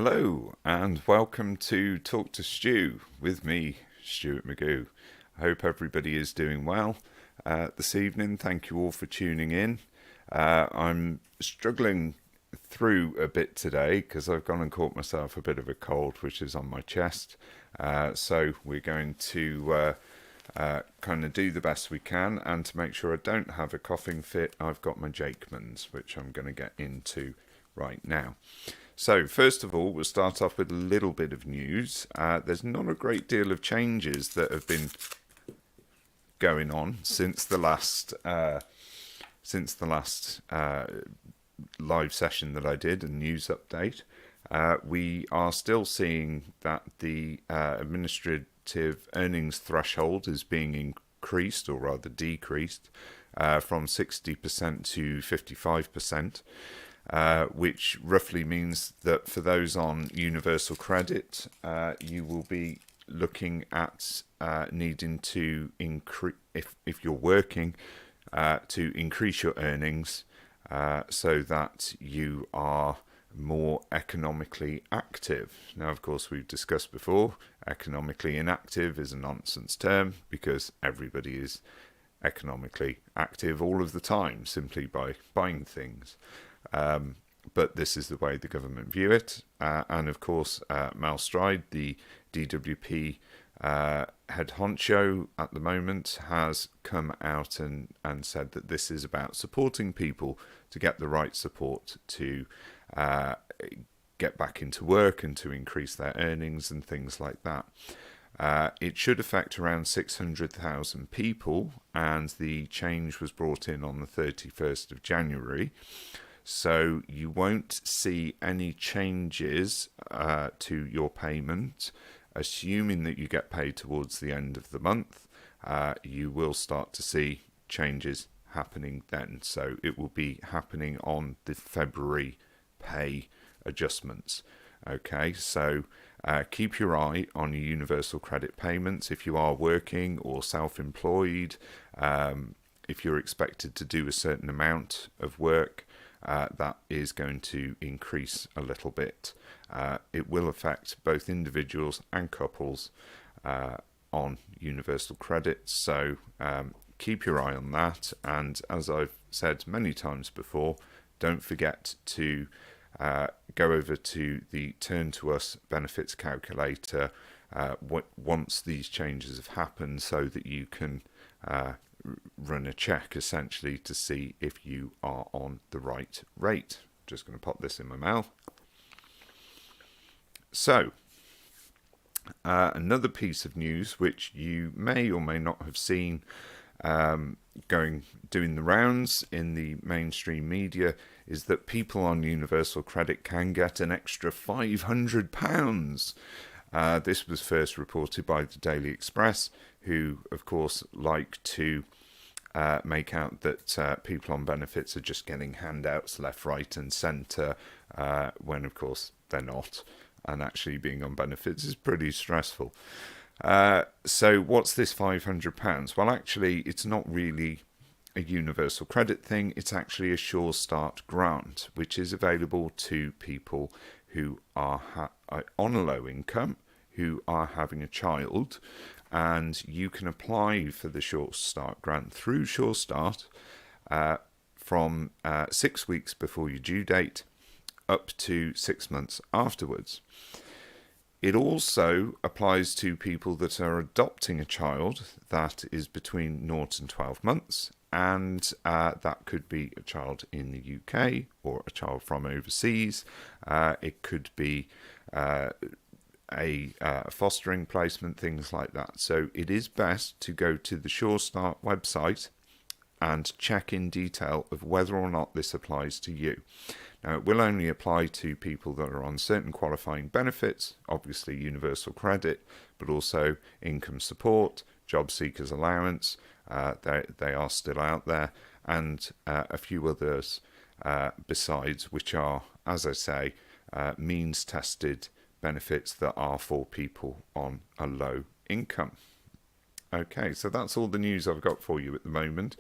Hello and welcome to Talk to Stu with me, Stuart McGoo. I hope everybody is doing well this evening. Thank you all for tuning in. I'm struggling through a bit today because I've gone and caught myself a bit of a cold, which is on my chest. So we're going to kind of do the best we can, and to make sure I don't have a coughing fit, I've got my Jakemans, which I'm going to get into right now. So first of all, we'll start off with a little bit of news. There's not a great deal of changes that have been going on since the last live session that I did, a news update. We are still seeing that the administrative earnings threshold is being increased, or rather decreased, from 60% to 55%. Which roughly means that for those on universal credit, you will be looking at needing to increase, if you're working, to increase your earnings so that you are more economically active. Now, of course, we've discussed before, economically inactive is a nonsense term because everybody is economically active all of the time simply by buying things. But this is the way the government view it. And of course, Mal Stride, the DWP head honcho at the moment, has come out and said that this is about supporting people to get the right support to get back into work and to increase their earnings and things like that. It should affect around 600,000 people, and the change was brought in on the 31st of January. So you won't see any changes to your payment, assuming that you get paid towards the end of the month. You will start to see changes happening then. So it will be happening on the February pay adjustments. Okay, so keep your eye on your universal credit payments if you are working or self-employed. If you're expected to do a certain amount of work, that is going to increase a little bit. It will affect both individuals and couples on universal credit, so keep your eye on that. And as I've said many times before, don't forget to go over to the Turn to Us benefits calculator once these changes have happened, so that you can run a check essentially to see if you are on the right rate. Just going to pop this in my mouth. So another piece of news which you may or may not have seen doing the rounds in the mainstream media is that people on universal credit can get an extra £500. This was first reported by the Daily Express, who of course like to make out that people on benefits are just getting handouts left, right and centre, when of course they're not, and actually being on benefits is pretty stressful. So what's this £500? Well, actually it's not really a universal credit thing. It's actually a Sure Start grant, which is available to people who are on a low income, who are having a child, and you can apply for the Sure Start grant through Sure Start from 6 weeks before your due date up to 6 months afterwards. It also applies to people that are adopting a child that is between 0 and 12 months, and that could be a child in the UK or a child from overseas. It could be a fostering placement, things like that. So it is best to go to the Sure Start website and check in detail of whether or not this applies to you. Now, it will only apply to people that are on certain qualifying benefits, obviously universal credit, but also income support, job seekers allowance. They are still out there, and a few others besides, which are, as I say, means tested benefits that are for people on a low income. Okay, so that's all the news I've got for you at the moment.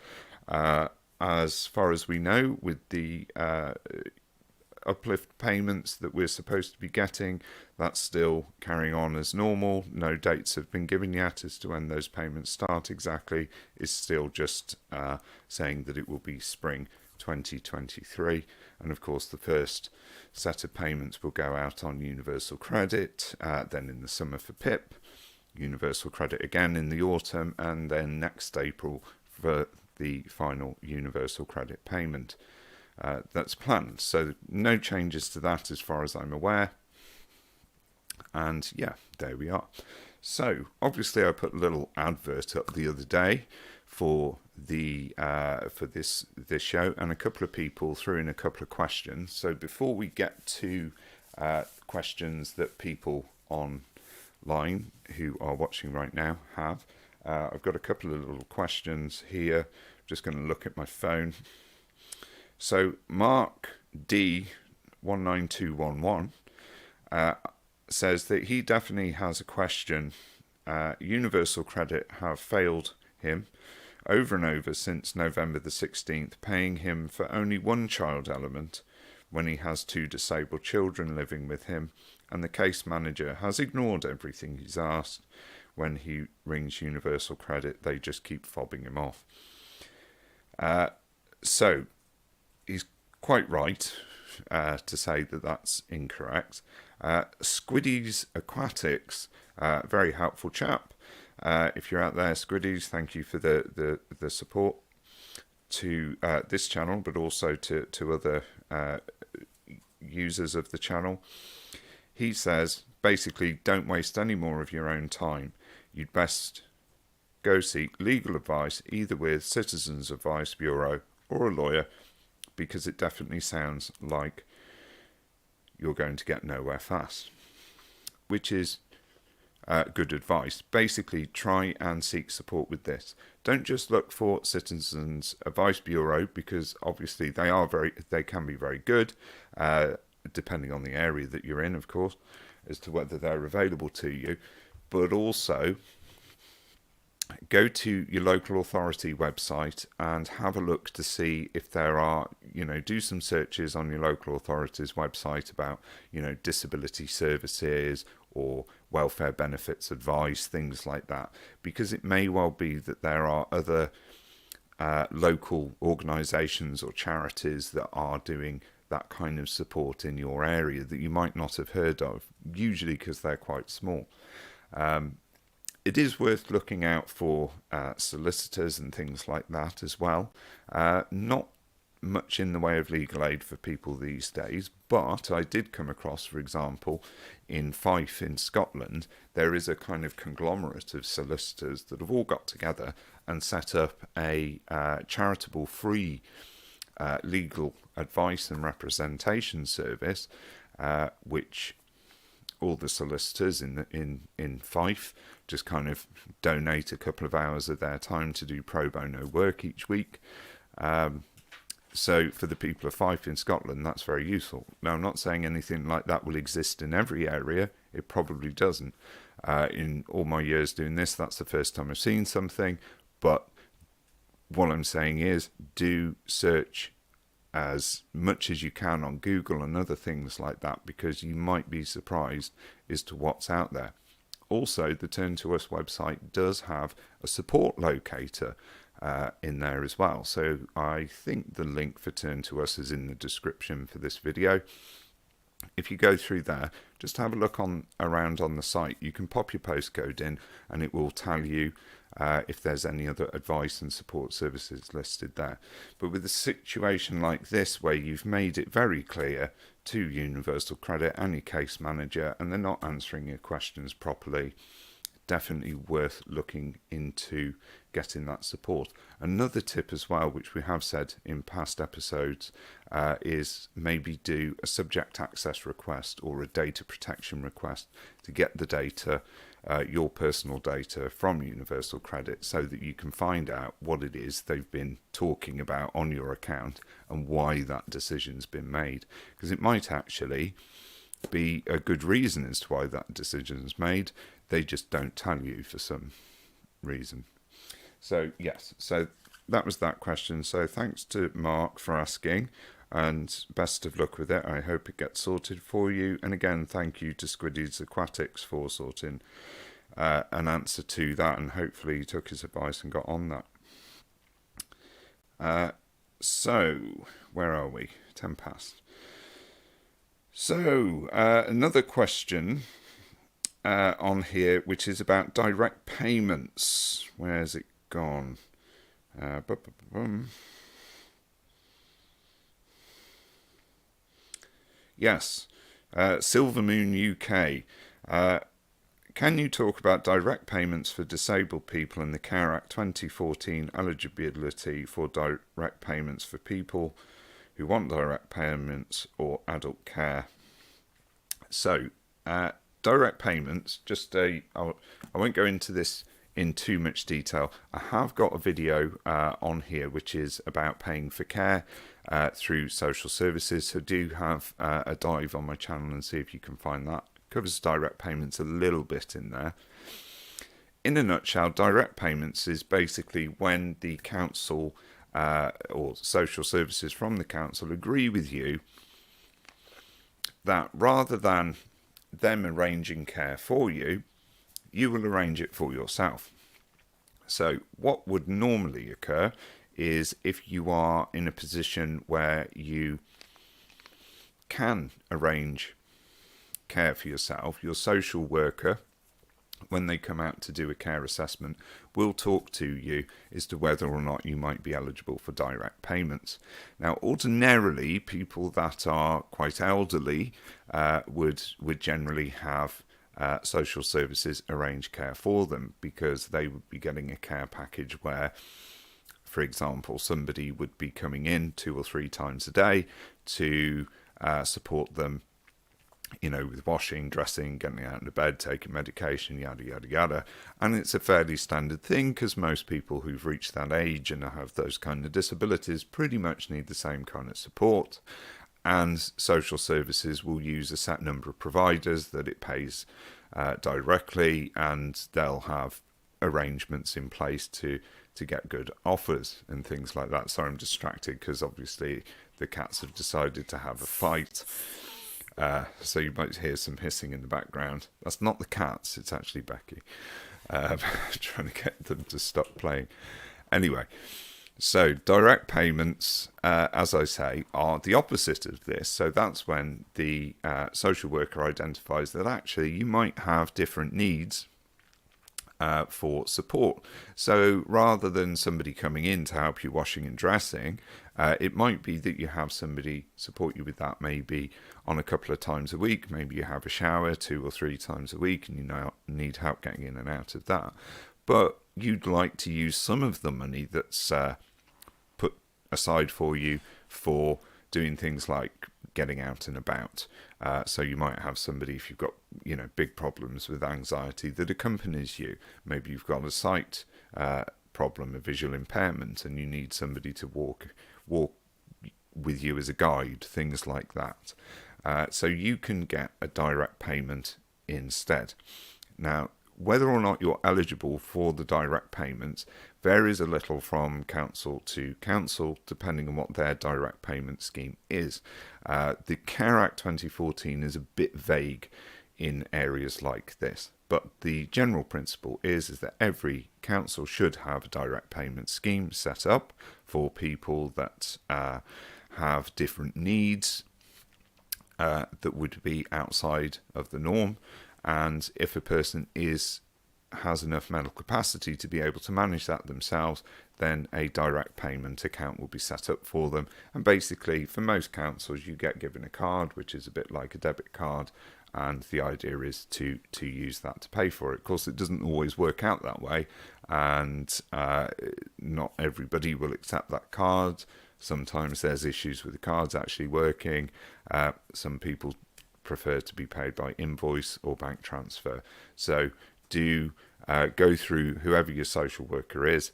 As far as we know, with the uplift payments that we're supposed to be getting, that's still carrying on as normal. No dates have been given yet as to when those payments start exactly. It's still just saying that it will be spring 2023. And of course, the first set of payments will go out on Universal Credit, then in the summer for PIP, Universal Credit again in the autumn, and then next April for the final Universal Credit payment. That's planned. So no changes to that as far as I'm aware. And yeah, there we are. So obviously I put a little advert up the other day for the for this show, and a couple of people threw in a couple of questions. So before we get to questions that people online who are watching right now have, I've got a couple of little questions here. Just going to look at my phone. So Mark D19211 says that he definitely has a question. Universal Credit have failed him over and over since November the 16th, paying him for only one child element when he has 2 disabled children living with him, and the case manager has ignored everything he's asked. When he rings Universal Credit, they just keep fobbing him off. So he's quite right to say that that's incorrect. Squiddies Aquatics, very helpful chap. If you're out there, Squiddies, thank you for the support to this channel, but also to other users of the channel. He says, basically, don't waste any more of your own time. You'd best go seek legal advice, either with Citizens Advice Bureau or a lawyer, because it definitely sounds like you're going to get nowhere fast, which is good advice. Basically, try and seek support with this. Don't just look for Citizens Advice Bureau, because obviously they can be very good, depending on the area that you're in, of course, as to whether they're available to you. But also, go to your local authority website and have a look to see if there are, do some searches on your local authority's website about, disability services or welfare benefits advice, things like that, because it may well be that there are other local organisations or charities that are doing that kind of support in your area that you might not have heard of, usually because they're quite small. It is worth looking out for solicitors and things like that as well. Not much in the way of legal aid for people these days, but I did come across, for example, in Fife in Scotland, there is a kind of conglomerate of solicitors that have all got together and set up a charitable free legal advice and representation service, which all the solicitors in Fife just kind of donate a couple of hours of their time to do pro bono work each week. So for the people of Fife in Scotland, that's very useful. Now, I'm not saying anything like that will exist in every area. It probably doesn't. In all my years doing this, that's the first time I've seen something. But what I'm saying is, do search as much as you can on Google and other things like that, because you might be surprised as to what's out there. Also, the Turn to Us website does have a support locator in there as well. So I think the link for Turn to Us is in the description for this video. If you go through there, just have a look around on the site. You can pop your postcode in and it will tell you if there's any other advice and support services listed there. But with a situation like this, where you've made it very clear to Universal Credit and your case manager, and they're not answering your questions properly, definitely worth looking into getting that support. Another tip as well, which we have said in past episodes, is maybe do a subject access request or a data protection request to get the data, your personal data, from Universal Credit, so that you can find out what it is they've been talking about on your account and why that decision's been made, because it might actually be a good reason as to why that decision's made. They just don't tell you for some reason. So yes, so that was that question. So thanks to Mark for asking. and best of luck with it. I hope it gets sorted for you. And again, thank you to Squiddy's Aquatics for sorting an answer to that, and hopefully he took his advice and got on that. So, where are we? 10 past. So, another question on here, which is about direct payments. Where's it gone? Yes, Silver Moon UK. Can you talk about direct payments for disabled people and the Care Act 2014 eligibility for direct payments for people who want direct payments or adult care? So, direct payments, I won't go into this in too much detail. I have got a video on here which is about paying for care through social services, so do have a dive on my channel and see if you can find that. It covers direct payments a little bit in there. In a nutshell, direct payments is basically when the council or social services from the council agree with you that rather than them arranging care for you, you will arrange it for yourself. So what would normally occur is if you are in a position where you can arrange care for yourself, your social worker, when they come out to do a care assessment, will talk to you as to whether or not you might be eligible for direct payments. Now, ordinarily, people that are quite elderly would generally have social services arrange care for them, because they would be getting a care package where, for example, somebody would be coming in 2 or 3 times a day to support them, with washing, dressing, getting out of bed, taking medication, yada, yada, yada. And it's a fairly standard thing, because most people who've reached that age and have those kind of disabilities pretty much need the same kind of support. And social services will use a set number of providers that it pays directly, and they'll have arrangements in place to get good offers and things like that. Sorry, I'm distracted because obviously the cats have decided to have a fight. So you might hear some hissing in the background. That's not the cats, it's actually Becky. Trying to get them to stop playing. Anyway, so direct payments, as I say, are the opposite of this. So that's when the social worker identifies that actually you might have different needs for support. So rather than somebody coming in to help you washing and dressing, it might be that you have somebody support you with that maybe on a couple of times a week. Maybe you have a shower 2 or 3 times a week and you now need help getting in and out of that. But you'd like to use some of the money that's put aside for you for doing things like getting out and about. So you might have somebody, if you've got big problems with anxiety, that accompanies you. Maybe you've got a sight problem, a visual impairment, and you need somebody to walk with you as a guide, things like that. So you can get a direct payment instead. Now, whether or not you're eligible for the direct payments varies a little from council to council, depending on what their direct payment scheme is. The Care Act 2014 is a bit vague in areas like this, but the general principle is that every council should have a direct payment scheme set up for people that have different needs that would be outside of the norm. And if a person has enough mental capacity to be able to manage that themselves, then a direct payment account will be set up for them. And basically, for most councils, you get given a card, which is a bit like a debit card, and the idea is to use that to pay for it. Of course, it doesn't always work out that way, and not everybody will accept that card. Sometimes there's issues with the cards actually working. Some people prefer to be paid by invoice or bank transfer. So do go through whoever your social worker is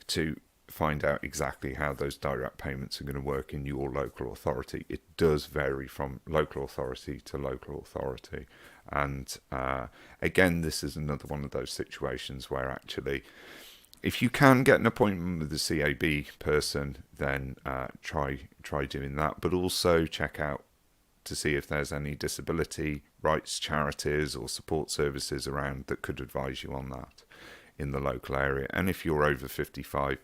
to find out exactly how those direct payments are going to work in your local authority. It does vary from local authority to local authority. And again, this is another one of those situations where actually If you can get an appointment with the CAB person, then try doing that. But also check out to see if there's any disability rights charities or support services around that could advise you on that in the local area. And if you're over 55,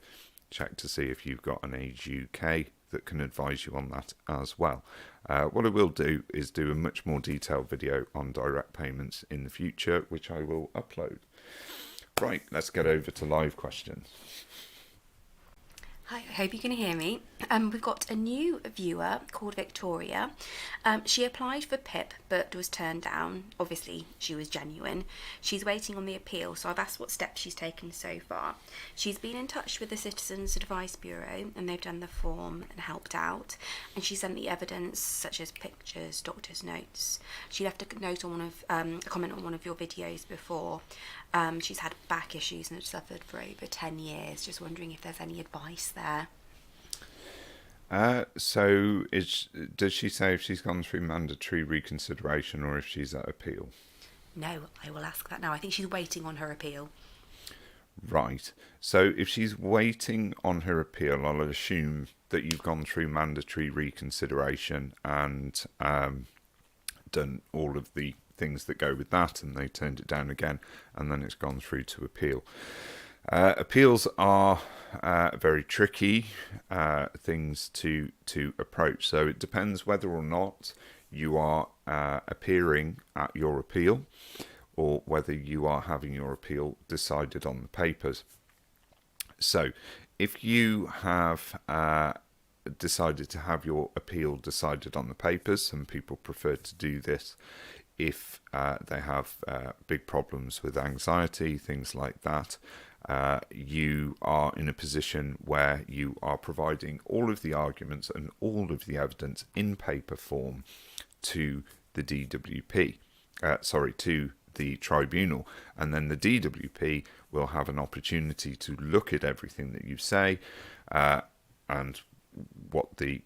check to see if you've got an Age UK that can advise you on that as well. What I will do is do a much more detailed video on direct payments in the future, which I will upload. Right, let's get over to live questions. Hi, I hope you can hear me. We've got a new viewer called Victoria. She applied for PIP but was turned down. Obviously, she was genuine. She's waiting on the appeal, so I've asked what steps she's taken so far. She's been in touch with the Citizens Advice Bureau and they've done the form and helped out. And she sent the evidence such as pictures, doctor's notes. She left a note on a comment on one of your videos before. She's had back issues and has suffered for over 10 years. Just wondering if there's any advice there. So does she say if she's gone through mandatory reconsideration or if she's at appeal? No, I will ask that now. I think she's waiting on her appeal. Right. So if she's waiting on her appeal, I'll assume that you've gone through mandatory reconsideration and done all of the things that go with that, and they turned it down again, and then it's gone through to appeal. Appeals are very tricky things to approach, so it depends whether or not you are appearing at your appeal or whether you are having your appeal decided on the papers. So if you have decided to have your appeal decided on the papers, some people prefer to do this if they have big problems with anxiety, things like that. You are in a position where you are providing all of the arguments and all of the evidence in paper form to the DWP, to the tribunal, and then the DWP will have an opportunity to look at everything that you say and what the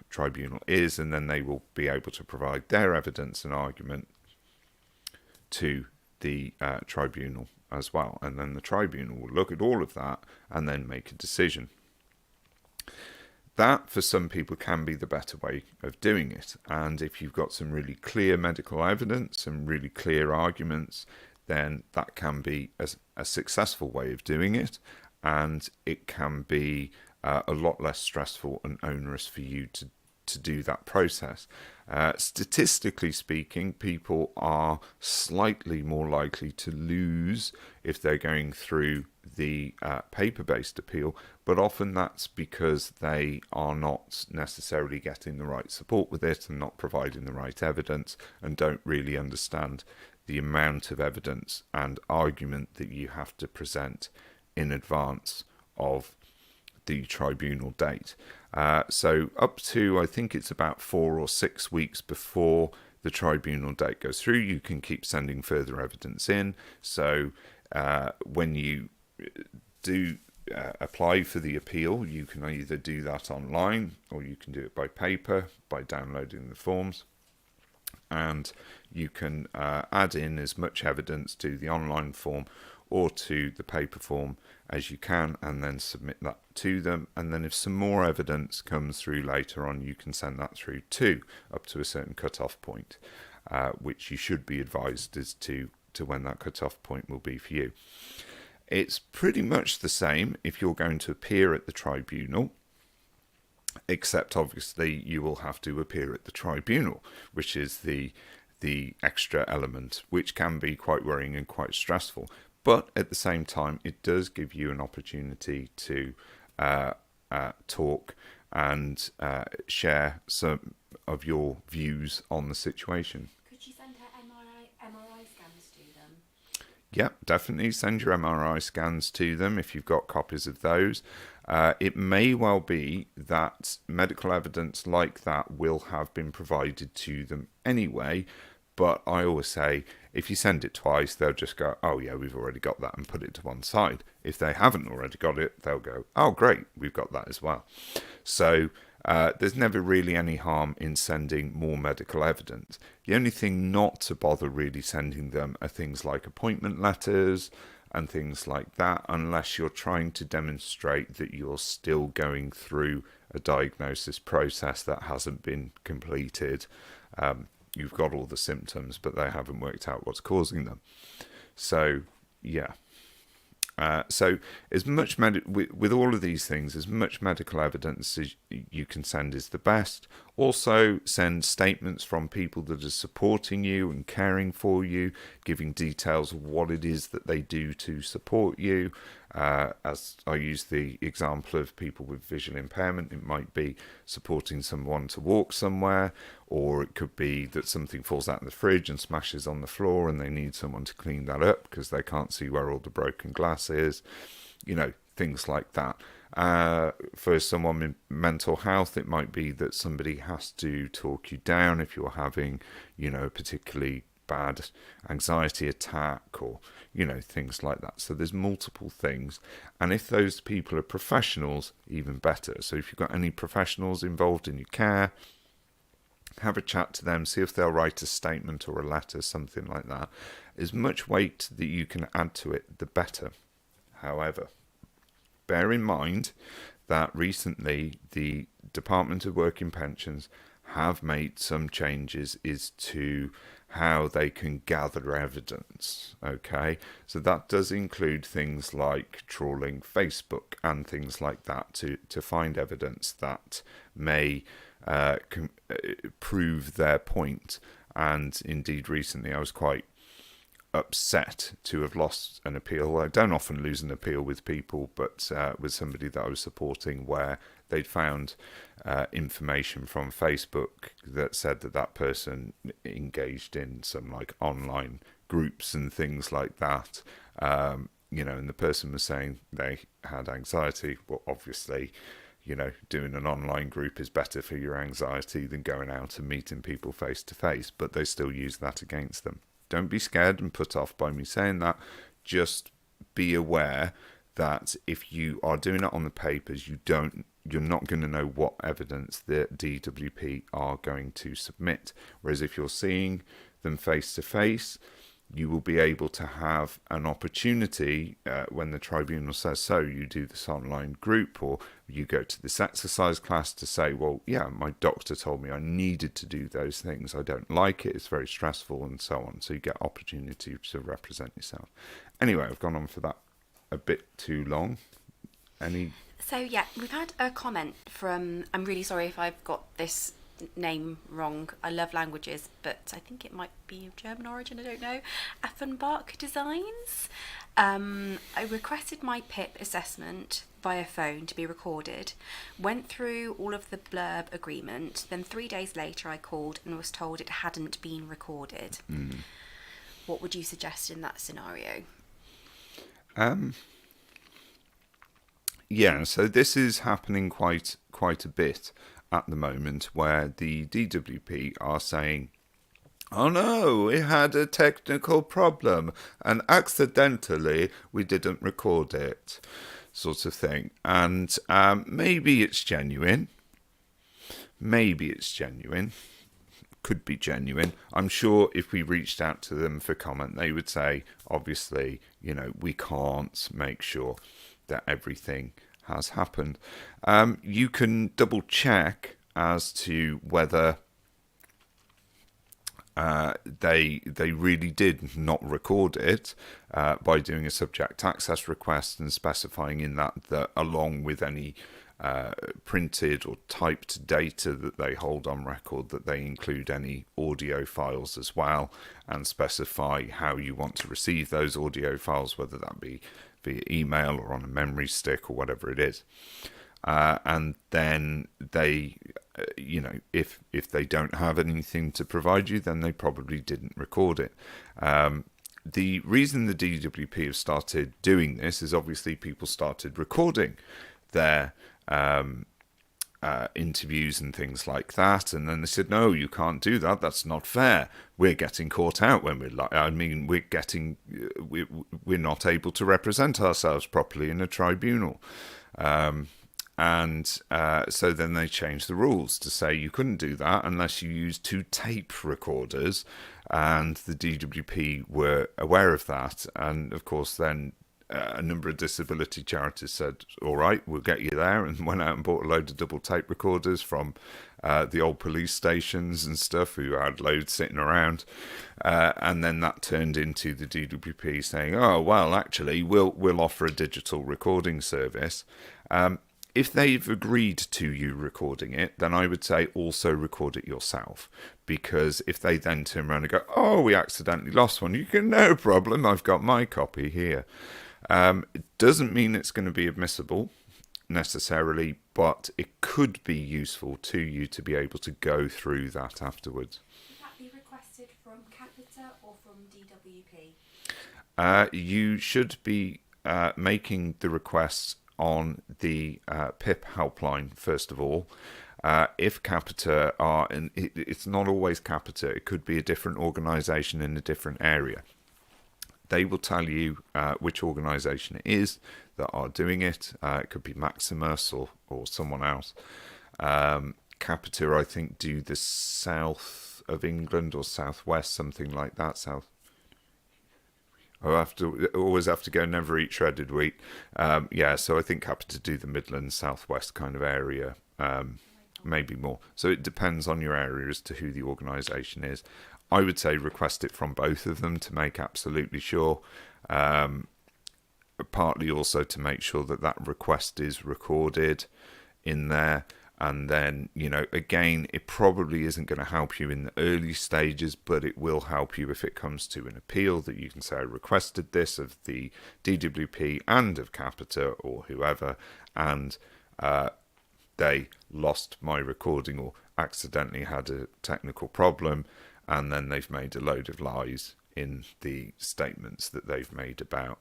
tribunal is, and then they will be able to provide their evidence and argument to the tribunal as well, and then the tribunal will look at all of that and then make a decision. That, for some people, can be the better way of doing it, and if you've got some really clear medical evidence, some really clear arguments, then that can be a successful way of doing it, and it can be a lot less stressful and onerous for you to do that process. Statistically speaking, people are slightly more likely to lose if they're going through the paper-based appeal, but often that's because they are not necessarily getting the right support with it and not providing the right evidence and don't really understand the amount of evidence and argument that you have to present in advance of the tribunal date. So up to, I think it's about 4 or 6 weeks before the tribunal date goes through, you can keep sending further evidence in. So when you do apply for the appeal, you can either do that online or you can do it by paper by downloading the forms. And you can add in as much evidence to the online form or to the paper form as you can, and then submit that to them. And then if some more evidence comes through later on, you can send that through too, up to a certain cut-off point, which you should be advised as to when that cut-off point will be for you. It's pretty much the same if you're going to appear at the tribunal, except obviously you will have to appear at the tribunal, which is the extra element, which can be quite worrying and quite stressful. But at the same time, it does give you an opportunity to talk and share some of your views on the situation. Could you send her MRI scans to them? Yeah, definitely send your MRI scans to them if you've got copies of those. It may well be that medical evidence like that will have been provided to them anyway, but I always say if you send it twice, they'll just go, oh yeah, we've already got that, and put it to one side. If they haven't already got it, they'll go, oh great, we've got that as well. So there's never really any harm in sending more medical evidence. The only thing not to bother really sending them are things like appointment letters, and things like that, unless you're trying to demonstrate that you're still going through a diagnosis process that hasn't been completed. You've got all the symptoms, but they haven't worked out what's causing them. So, yeah. So, as much with all of these things, as much medical evidence as you can send is the best. Also, send statements from people that are supporting you and caring for you, giving details of what it is that they do to support you. As I use the example of people with visual impairment, it might be supporting someone to walk somewhere, or it could be that something falls out of the fridge and smashes on the floor and they need someone to clean that up because they can't see where all the broken glass is, things like that. For someone with mental health, it might be that somebody has to talk you down if you're having, a particularly bad anxiety attack, or things like that. So there's multiple things, and if those people are professionals, even better. So if you've got any professionals involved in your care, have a chat to them, see if they'll write a statement or a letter, something like that. As much weight that you can add to it, the better. However, bear in mind that recently the Department of Work and Pensions have made some changes as to how they can gather evidence. Okay, so that does include things like trawling Facebook and things like that to find evidence that may prove their point. And indeed, recently I was quite upset to have lost an appeal. I don't often lose an appeal with people, but with somebody that I was supporting, where they'd found information from Facebook that said that person engaged in some online groups and things like that. And the person was saying they had anxiety. Well, obviously, doing an online group is better for your anxiety than going out and meeting people face to face, but they still use that against them. Don't be scared and put off by me saying that. Just be aware that if you are doing it on the papers, you're not going to know what evidence the DWP are going to submit. Whereas if you're seeing them face to face, you will be able to have an opportunity when the tribunal says so. You do this online group, or you go to this exercise class to say, well, yeah, my doctor told me I needed to do those things. I don't like it. It's very stressful, and so on. So you get opportunity to represent yourself. Anyway, I've gone on for that a bit too long. So yeah, we've had a comment from, I'm really sorry if I've got this name wrong. I love languages, but I think it might be of German origin, I don't know. Affenbach Designs. I requested my PIP assessment via phone to be recorded, went through all of the blurb agreement, then 3 days later I called and was told it hadn't been recorded. What would you suggest in that scenario? Yeah, so this is happening quite a bit at the moment, where the DWP are saying, oh no, we had a technical problem and accidentally we didn't record it, sort of thing. And maybe it's genuine. Could be genuine. I'm sure if we reached out to them for comment, they would say, obviously, we can't make sure that everything has happened. You can double check as to whether they really did not record it by doing a subject access request and specifying in that along with any printed or typed data that they hold on record, that they include any audio files as well, and specify how you want to receive those audio files, whether that be via email or on a memory stick or whatever it is. And then they, if they don't have anything to provide you, then they probably didn't record it. The reason the DWP have started doing this is obviously people started recording their interviews and things like that, and then they said, no, you can't do that, that's not fair, we're getting caught out when we're not able to represent ourselves properly in a tribunal. So then they changed the rules to say you couldn't do that unless you used 2 tape recorders, and the DWP were aware of that, and of course then a number of disability charities said, all right, we'll get you there, and went out and bought a load of double tape recorders from the old police stations and stuff, who had loads sitting around. And then that turned into the DWP saying, oh, well, actually, we'll offer a digital recording service. If they've agreed to you recording it, then I would say also record it yourself. Because if they then turn around and go, oh, we accidentally lost one, you can, no problem, I've got my copy here. It doesn't mean it's going to be admissible necessarily, but it could be useful to you to be able to go through that afterwards. Would that be requested from Capita or from DWP? You should be making the requests on the PIP helpline, first of all. If Capita are, and it's not always Capita, it could be a different organisation in a different area. They will tell you which organisation it is that are doing it. It could be Maximus or someone else. Capita, I think, do the south of England or southwest, something like that. South. I always have to go. Never eat shredded wheat. So I think Capita do the Midlands, southwest kind of area. Maybe more. So it depends on your area as to who the organisation is. I would say request it from both of them to make absolutely sure. Partly also to make sure that request is recorded in there. And then, again, it probably isn't going to help you in the early stages, but it will help you if it comes to an appeal, that you can say, I requested this of the DWP and of Capita or whoever, and they lost my recording or accidentally had a technical problem, and then they've made a load of lies in the statements that they've made about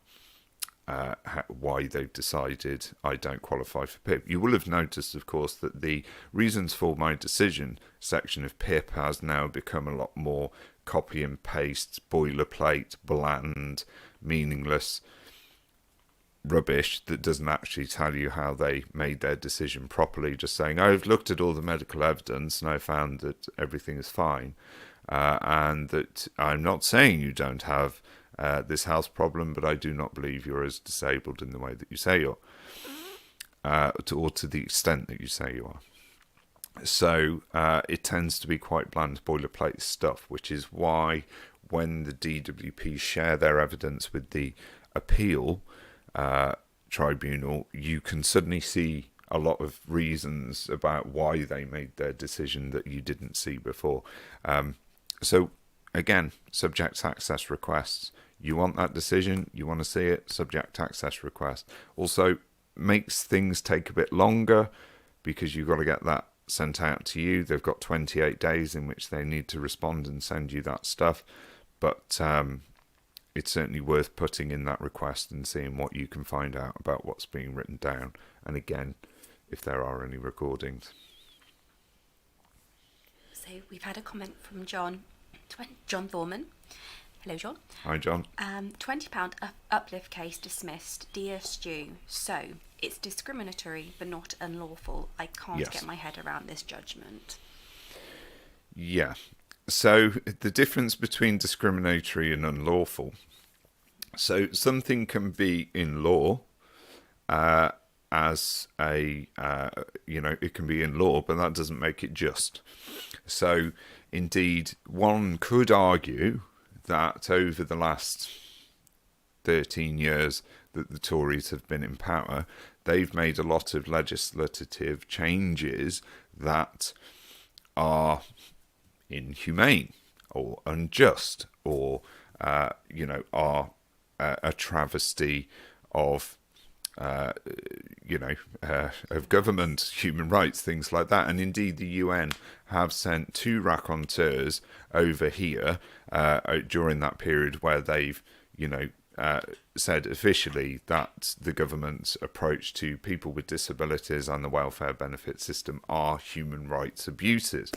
why they've decided I don't qualify for PIP. You will have noticed, of course, that the reasons for my decision section of PIP has now become a lot more copy and paste, boilerplate, bland, meaningless rubbish that doesn't actually tell you how they made their decision properly, just saying, I've looked at all the medical evidence and I found that everything is fine, and that I'm not saying you don't have this health problem, but I do not believe you're as disabled in the way that you say you are, or to the extent that you say you are. So it tends to be quite bland boilerplate stuff, which is why when the DWP share their evidence with the appeal tribunal, you can suddenly see a lot of reasons about why they made their decision that you didn't see before. So again, subject access requests. You want that decision, you want to see it, subject access request. Also makes things take a bit longer because you've got to get that sent out to you. They've got 28 days in which they need to respond and send you that stuff. But it's certainly worth putting in that request and seeing what you can find out about what's being written down. And again, if there are any recordings. So we've had a comment from John Thorman. Hello, John. Hi, John. £20 uplift case dismissed. Dear Stu, so it's discriminatory but not unlawful. I can't get my head around this judgment. Yeah. So the difference between discriminatory and unlawful. So something can be in law as a, it can be in law, but that doesn't make it just. So indeed, one could argue that over the last 13 years that the Tories have been in power, they've made a lot of legislative changes that are inhumane or unjust or, are a travesty of of government, human rights, things like that. And indeed, the UN have sent 2 raconteurs over here during that period where they've, said officially that the government's approach to people with disabilities and the welfare benefit system are human rights abuses.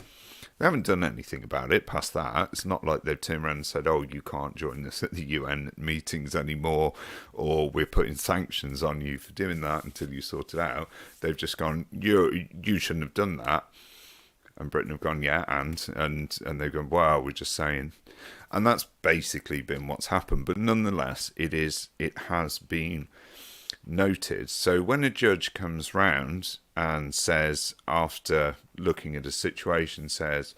They haven't done anything about it past that. It's not like they've turned around and said, oh, you can't join us at the UN meetings anymore, or we're putting sanctions on you for doing that until you sort it out. They've just gone, you shouldn't have done that. And Britain have gone, yeah, and they've gone, wow, we're just saying. And that's basically been what's happened. But nonetheless, it has been noted. So when a judge comes round and says, after looking at a situation, says,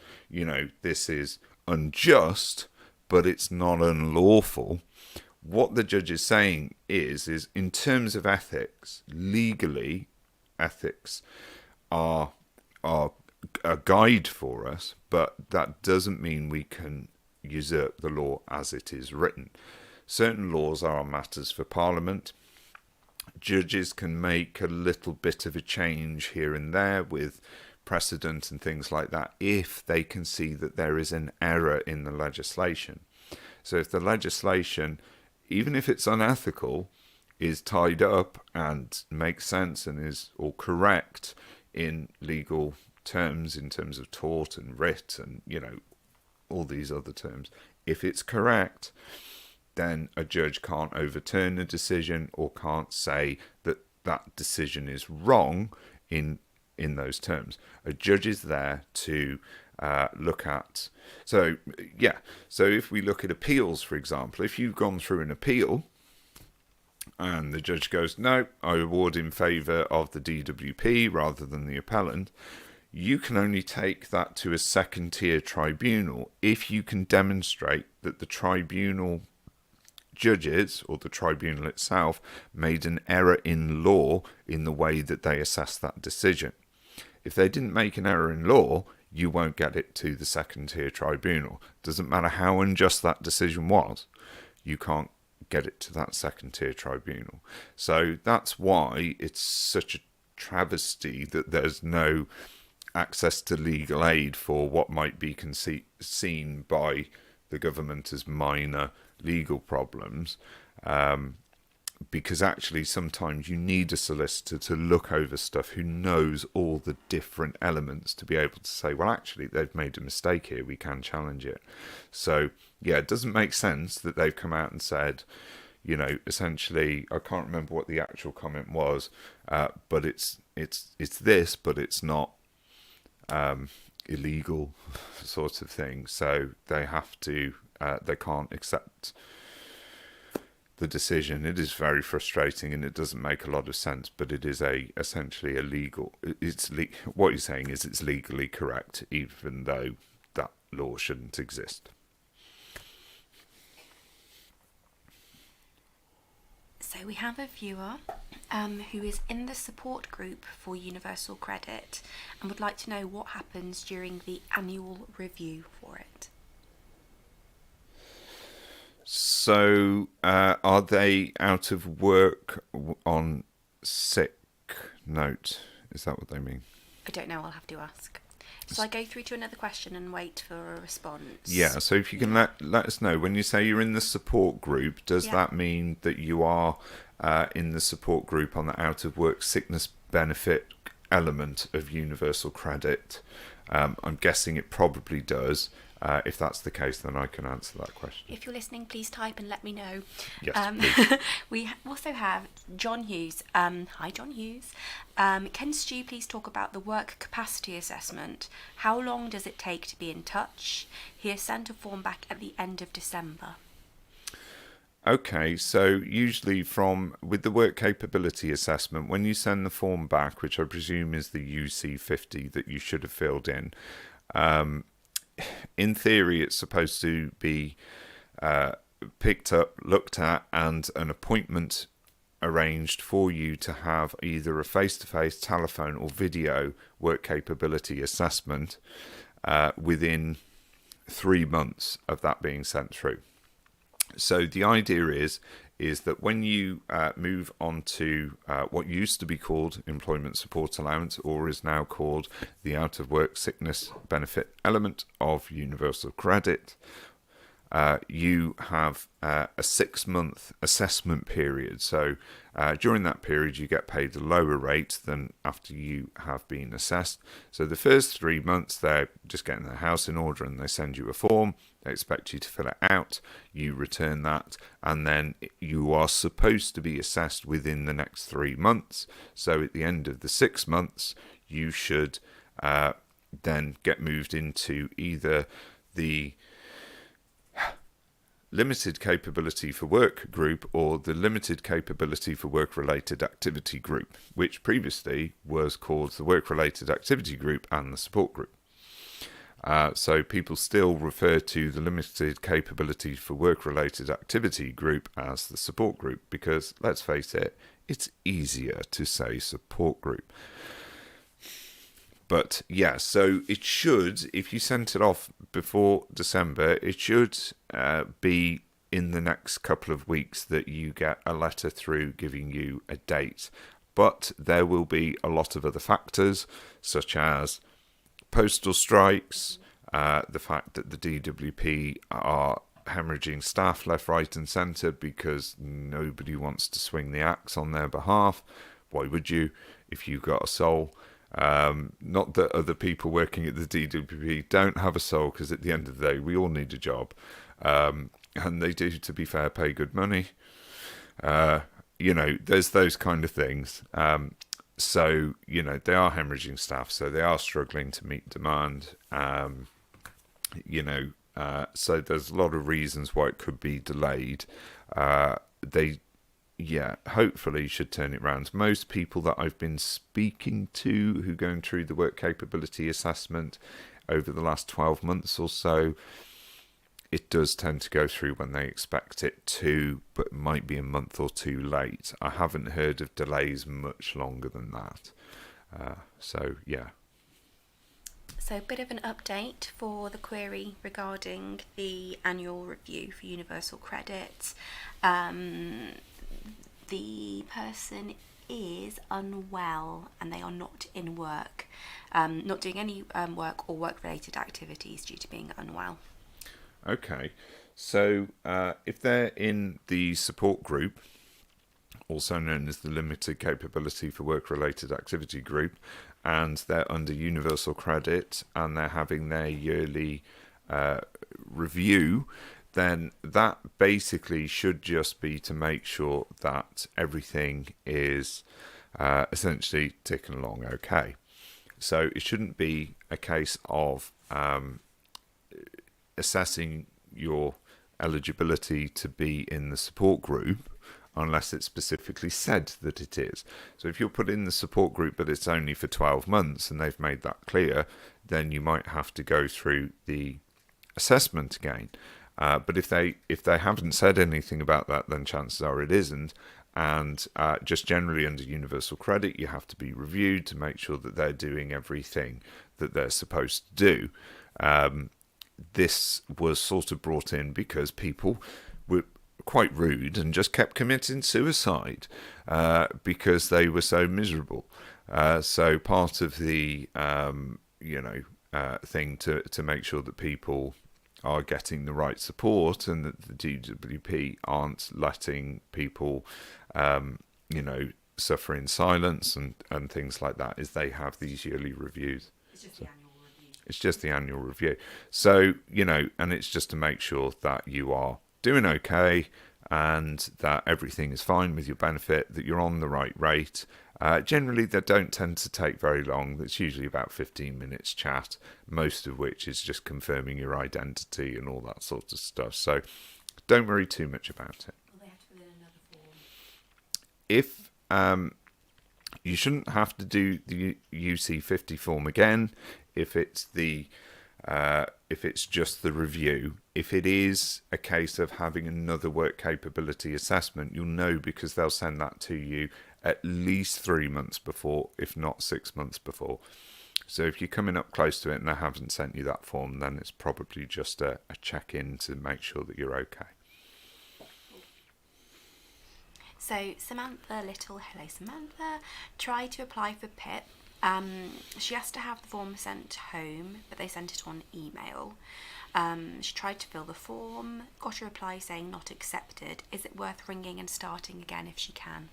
this is unjust, but it's not unlawful, what the judge is saying is in terms of ethics, legally, ethics are a guide for us, but that doesn't mean we can usurp the law as it is written. Certain laws are matters for Parliament. Judges can make a little bit of a change here and there with precedent and things like that if they can see that there is an error in the legislation. So if the legislation, even if it's unethical, is tied up and makes sense and is all correct in legal terms, in terms of tort and writ and, all these other terms, if it's correct, then a judge can't overturn a decision or can't say that that decision is wrong in those terms. A judge is there to look at. So if we look at appeals, for example, if you've gone through an appeal and the judge goes, no, I award in favour of the DWP rather than the appellant, you can only take that to a second-tier tribunal if you can demonstrate that the tribunal judges or the tribunal itself made an error in law in the way that they assessed that decision. If they didn't make an error in law, you won't get it to the second-tier tribunal. Doesn't matter how unjust that decision was, you can't get it to that second-tier tribunal. So that's why it's such a travesty that there's no access to legal aid for what might be seen by the government as minor legal problems, because actually sometimes you need a solicitor to look over stuff who knows all the different elements to be able to say, well, actually they've made a mistake here, we can challenge it. So it doesn't make sense that they've come out and said, essentially, I can't remember what the actual comment was, but it's this, but it's not illegal sort of thing. So they have to, they can't accept the decision. It is very frustrating and it doesn't make a lot of sense, but it is essentially a legal. What you're saying is it's legally correct, even though that law shouldn't exist. So we have a viewer who is in the support group for Universal Credit and would like to know what happens during the annual review for it. So are they out of work on sick note? Is that what they mean? I don't know, I'll have to ask. Shall I go through to another question and wait for a response? Yeah, so if you can let us know, when you say you're in the support group, does that mean that you are in the support group on the out of work sickness benefit element of Universal Credit? I'm guessing it probably does. If that's the case, then I can answer that question. If you're listening, please type and let me know. Yes, please. We also have John Hughes. Hi, John Hughes. Can Stu please talk about the work capacity assessment? How long does it take to be in touch? He has sent a form back at the end of December. Okay, so usually with the work capability assessment, when you send the form back, which I presume is the UC50 that you should have filled in theory, it's supposed to be picked up, looked at, and an appointment arranged for you to have either a face-to-face, telephone, or video work capability assessment within 3 months of that being sent through. So the idea is that when you move on to what used to be called employment support allowance, or is now called the out of work sickness benefit element of Universal Credit, you have a 6-month assessment period. So during that period, you get paid a lower rate than after you have been assessed. So the first 3 months, they're just getting their house in order and they send you a form. They expect you to fill it out. You return that, and then you are supposed to be assessed within the next 3 months. So at the end of the 6 months, you should then get moved into either the limited capability for work group or the limited capability for work related activity group, which previously was called the work related activity group and the support group. So people still refer to the limited capability for work related activity group as the support group because, let's face it, it's easier to say support group. But yeah, so it should, if you sent it off before December, it should be in the next couple of weeks that you get a letter through giving you a date. But there will be a lot of other factors, such as postal strikes, the fact that the DWP are hemorrhaging staff left, right and centre because nobody wants to swing the axe on their behalf. Why would you if you've got a soul? Not that other people working at the DWP don't have a soul, because at the end of the day we all need a job, and they do, to be fair, pay good money. There's those kind of things. So they are hemorrhaging staff, so they are struggling to meet demand. So there's a lot of reasons why it could be delayed. Hopefully should turn it around. Most people that I've been speaking to who are going through the work capability assessment over the last 12 months or so, it does tend to go through when they expect it to, but might be a month or two late. I haven't heard of delays much longer than that. So a bit of an update for the query regarding the annual review for Universal Credit. The person is unwell and they are not in work, not doing any work or work-related activities due to being unwell. Okay, so if they're in the support group, also known as the limited capability for work-related activity group, and they're under Universal Credit and they're having their yearly review, then that basically should just be to make sure that everything is essentially ticking along okay. So it shouldn't be a case of assessing your eligibility to be in the support group unless it's specifically said that it is. So if you're put in the support group but it's only for 12 months and they've made that clear, then you might have to go through the assessment again. But if they haven't said anything about that, then chances are it isn't. And just generally under Universal Credit, you have to be reviewed to make sure that they're doing everything that they're supposed to do. This was sort of brought in because people were quite rude and just kept committing suicide because they were so miserable. So part of the thing to make sure that people are getting the right support and that the DWP aren't letting people suffer in silence and things like that is they have these yearly reviews. It's just the annual review. It's just the annual review. So, and it's just to make sure that you are doing okay and that everything is fine with your benefit, that you're on the right rate. Generally, they don't tend to take very long. It's usually about 15 minutes chat, most of which is just confirming your identity and all that sort of stuff. So don't worry too much about it. Will they have to fill in another form? If you shouldn't have to do the UC50 form again if it's just the review. If it is a case of having another work capability assessment, you'll know because they'll send that to you at least 3 months before, if not 6 months before. So if you're coming up close to it and they haven't sent you that form, then it's probably just a check-in to make sure that you're okay. So Samantha Little, hello Samantha, tried to apply for PIP. She has to have the form sent home, but they sent it on email. She tried to fill the form, got a reply saying not accepted. Is it worth ringing and starting again if she can?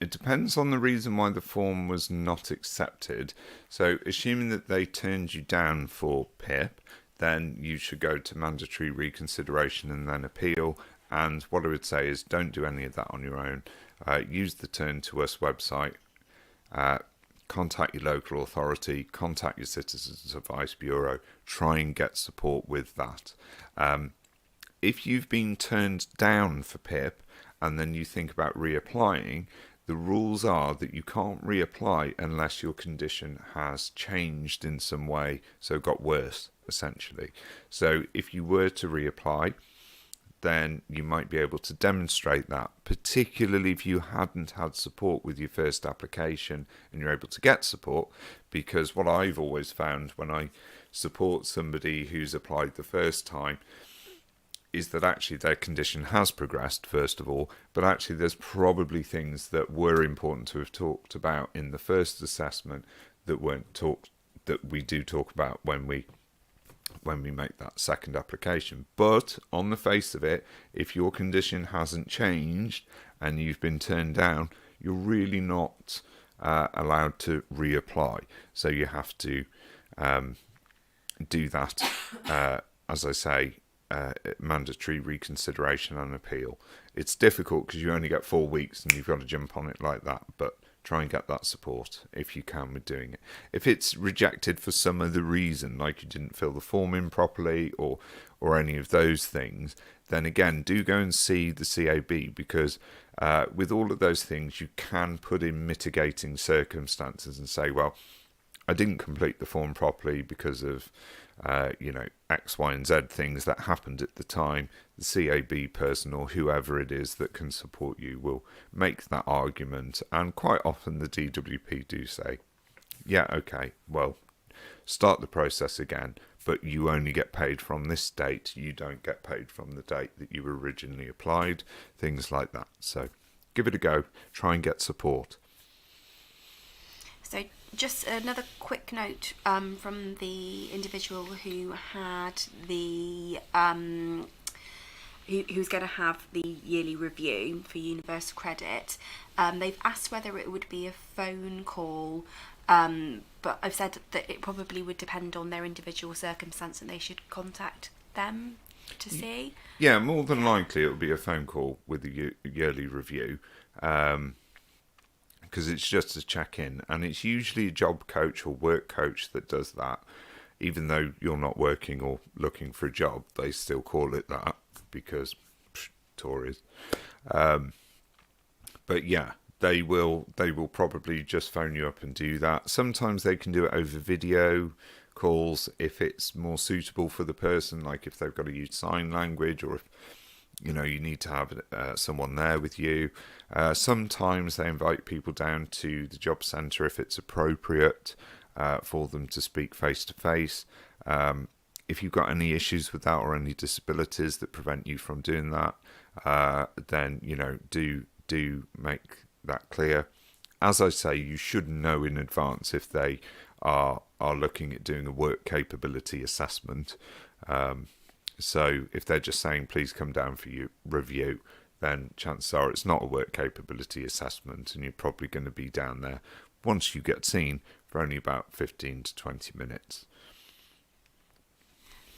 It depends on the reason why the form was not accepted. So assuming that they turned you down for PIP, then you should go to mandatory reconsideration and then appeal. And what I would say is don't do any of that on your own. Use the Turn to Us website. contact your local authority, contact your Citizens Advice Bureau, try and get support with that. If you've been turned down for PIP and then you think about reapplying, the rules are that you can't reapply unless your condition has changed in some way, so got worse, essentially. So if you were to reapply, then you might be able to demonstrate that, particularly if you hadn't had support with your first application and you're able to get support, because what I've always found when I support somebody who's applied the first time is that actually their condition has progressed, first of all, but actually there's probably things that were important to have talked about in the first assessment that weren't talked, that we do talk about when we make that second application. But on the face of it, if your condition hasn't changed and you've been turned down, you're really not allowed to reapply. So you have to do that, as I say, mandatory reconsideration and appeal. It's difficult because you only get 4 weeks and you've got to jump on it like that, but try and get that support if you can with doing it. If it's rejected for some other reason, like you didn't fill the form in properly or any of those things, then again, do go and see the CAB, because with all of those things, you can put in mitigating circumstances and say, well, I didn't complete the form properly because of X, Y, and Z things that happened at the time. The CAB person or whoever it is that can support you will make that argument, and quite often the DWP do say, yeah, okay, well, start the process again, but you only get paid from this date, you don't get paid from the date that you originally applied, things like that. So give it a go, try and get support. So just another quick note from the individual who had the who's going to have the yearly review for Universal Credit. They've asked whether it would be a phone call, but I've said that it probably would depend on their individual circumstance and they should contact them to see. Yeah, more than likely it will be a phone call with the yearly review. Because it's just a check-in, and it's usually a job coach or work coach that does that. Even though you're not working or looking for a job, they still call it that because Tories. But yeah, they will probably just phone you up and do that. Sometimes they can do it over video calls if it's more suitable for the person, like if they've got to use sign language, or if you need to have someone there with you. Sometimes they invite people down to the job centre if it's appropriate for them to speak face to face. If you've got any issues with that or any disabilities that prevent you from doing that, then do make that clear. As I say, you should know in advance if they are looking at doing a work capability assessment. So if they're just saying, please come down for your review, then chances are it's not a work capability assessment, and you're probably going to be down there once you get seen for only about 15 to 20 minutes.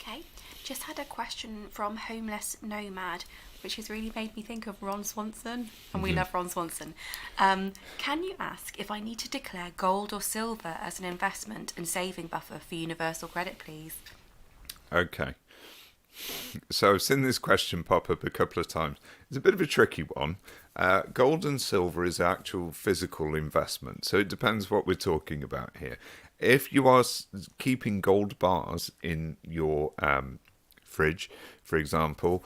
Okay, just had a question from Homeless Nomad, which has really made me think of Ron Swanson, and we love Ron Swanson. Can you ask if I need to declare gold or silver as an investment and saving buffer for Universal Credit, please? Okay. So I've seen this question pop up a couple of times. It's a bit of a tricky one. Gold and silver is actual physical investment, so it depends what we're talking about here. If you are keeping gold bars in your fridge, for example,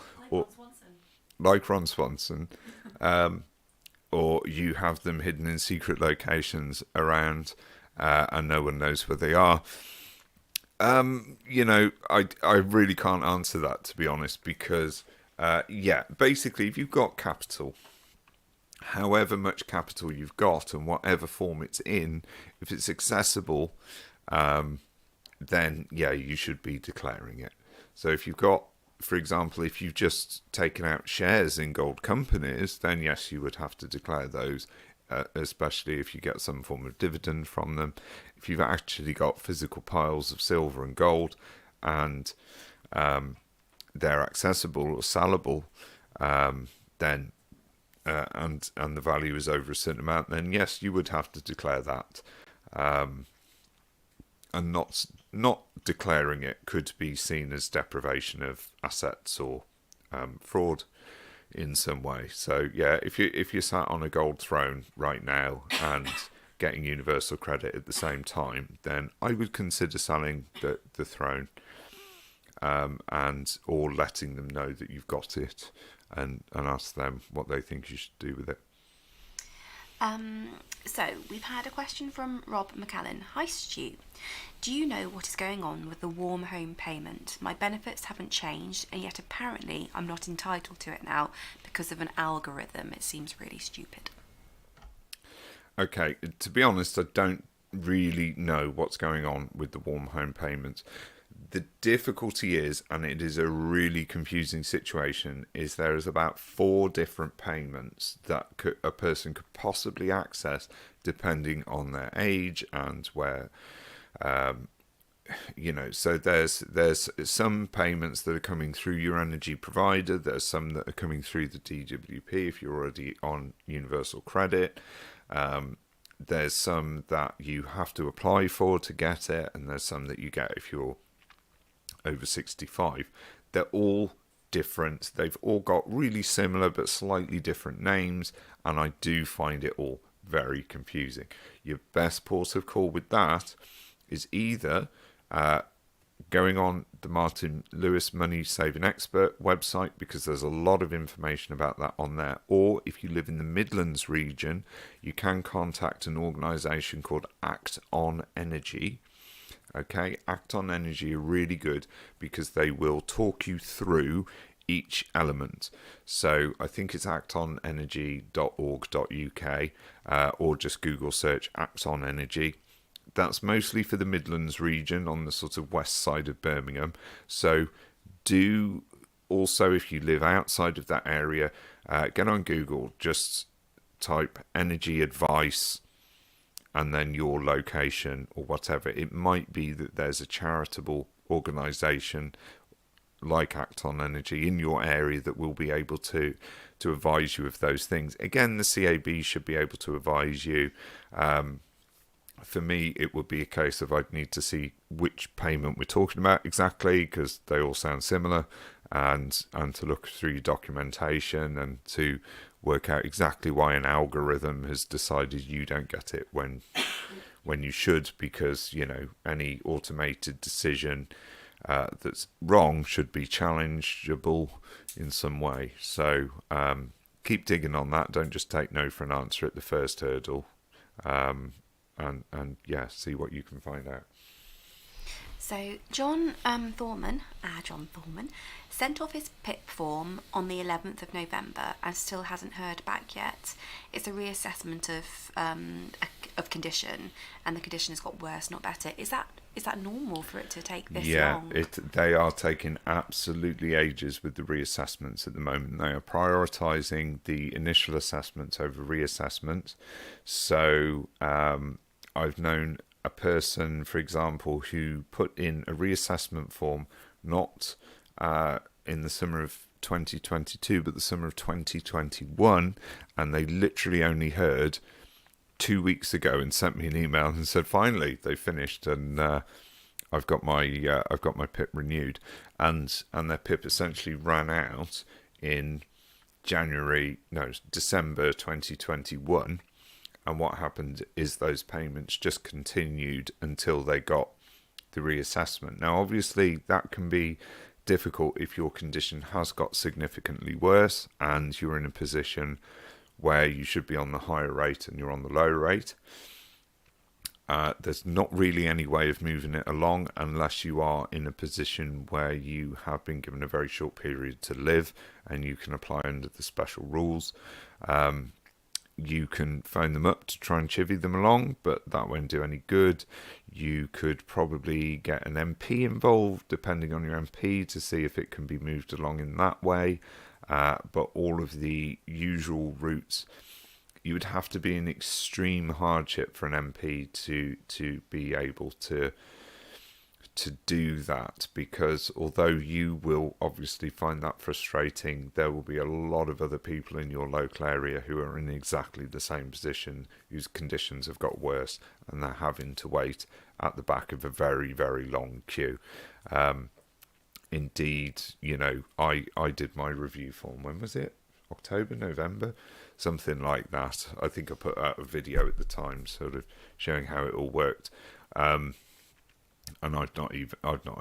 like Ron Swanson, or you have them hidden in secret locations around and no one knows where they are, I really can't answer that, to be honest, because, basically, if you've got capital, however much capital you've got and whatever form it's in, if it's accessible, then, you should be declaring it. So if you've got, for example, if you've just taken out shares in gold companies, then yes, you would have to declare those, especially if you get some form of dividend from them. If you've actually got physical piles of silver and gold and they're accessible or sellable, then and the value is over a certain amount, then yes, you would have to declare that. and not declaring it could be seen as deprivation of assets or fraud in some way. So yeah, if you're sat on a gold throne right now and getting universal credit at the same time, then I would consider selling the throne, and or letting them know that you've got it, and ask them what they think you should do with it. So we've had a question from Rob McAllen. Hi Stu, do you know what is going on with the warm home payment? My benefits haven't changed, and yet apparently I'm not entitled to it now because of an algorithm. It seems really stupid. Okay, to be honest, I don't really know what's going on with the warm home payments. The difficulty is, and it is a really confusing situation, is there is about 4 different payments that a person could possibly access depending on their age and where, so there's some payments that are coming through your energy provider. There's some that are coming through the DWP if you're already on universal credit. There's some that you have to apply for to get it, and there's some that you get if you're over 65. They're all different. They've all got really similar but slightly different names, and I do find it all very confusing. Your best port of call with that is either going on the Martin Lewis Money Saving Expert website, because there's a lot of information about that on there, or if you live in the Midlands region, you can contact an organisation called Act On Energy. Okay, Act On Energy are really good because they will talk you through each element. So I think it's actonenergy.org.uk, or just Google search Act On Energy. That's mostly for the Midlands region on the sort of west side of Birmingham. So do also, if you live outside of that area, get on Google, just type energy advice and then your location or whatever. It might be that there's a charitable organisation like Act On Energy in your area that will be able to advise you of those things. Again, the CAB should be able to advise you. For me, it would be a case of I'd need to see which payment we're talking about exactly, because they all sound similar, and to look through your documentation and to work out exactly why an algorithm has decided you don't get it when you should, because any automated decision that's wrong should be challengeable in some way. So keep digging on that. Don't just take no for an answer at the first hurdle. And yeah, see what you can find out. So John Thorman, sent off his PIP form on the 11th of November and still hasn't heard back yet. It's a reassessment of condition, and the condition has got worse, not better. Is that normal for it to take this long? Yeah, they are taking absolutely ages with the reassessments at the moment. They are prioritising the initial assessments over reassessments. So I've known a person, for example, who put in a reassessment form not in the summer of 2022 but the summer of 2021, and they literally only heard 2 weeks ago and sent me an email and said finally they finished, and I've got my PIP renewed, and their PIP essentially ran out in December 2021. And what happened is those payments just continued until they got the reassessment. Now, obviously, that can be difficult if your condition has got significantly worse and you're in a position where you should be on the higher rate and you're on the lower rate. There's not really any way of moving it along unless you are in a position where you have been given a very short period to live and you can apply under the special rules. You can phone them up to try and chivvy them along, but that won't do any good. You could probably get an MP involved, depending on your MP, to see if it can be moved along in that way. But all of the usual routes, you would have to be in extreme hardship for an MP to be able to to do that, because although you will obviously find that frustrating, there will be a lot of other people in your local area who are in exactly the same position, whose conditions have got worse, and they're having to wait at the back of a very, very long queue. Indeed, I did my review form. When was it? October, November? Something like that. I think I put out a video at the time sort of showing how it all worked. And I've not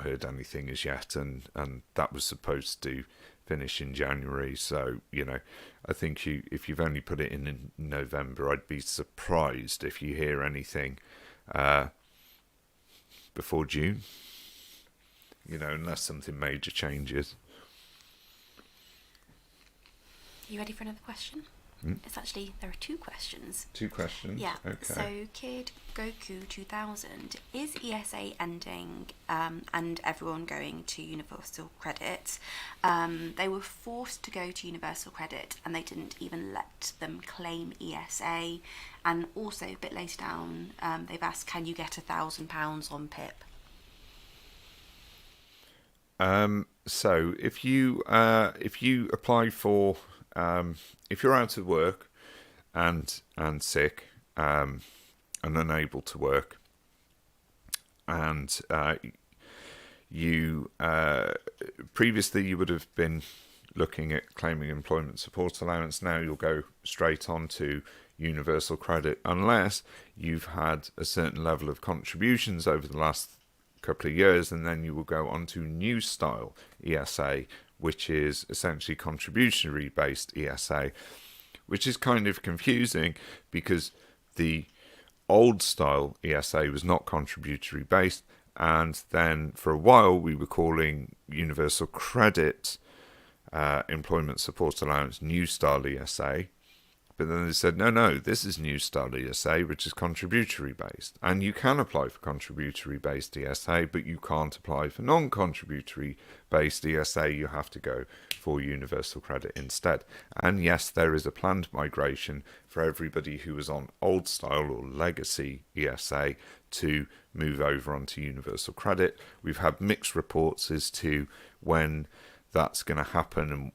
heard anything as yet, and that was supposed to finish in January. So I think if you've only put it in November, I'd be surprised if you hear anything before June. Unless something major changes. You ready for another question? It's actually, there are two questions. Two questions? Yeah. Okay. So, Kid Goku 2000, is ESA ending and everyone going to Universal Credit? They were forced to go to Universal Credit and they didn't even let them claim ESA. And also, a bit later down, they've asked, can you get £1,000 on PIP? So if you apply for if you're out of work and sick and unable to work, and you previously you would have been looking at claiming employment support allowance. Now you'll go straight on to Universal Credit unless you've had a certain level of contributions over the last couple of years, and then you will go on to new style ESA, which is essentially contributory based ESA, which is kind of confusing because the old style ESA was not contributory based, and then for a while we were calling Universal Credit employment support allowance new style ESA. But then they said, no, this is new style ESA, which is contributory based. And you can apply for contributory based ESA, but you can't apply for non-contributory based ESA. You have to go for Universal Credit instead. And yes, there is a planned migration for everybody who was on old style or legacy ESA to move over onto Universal Credit. We've had mixed reports as to when that's going to happen and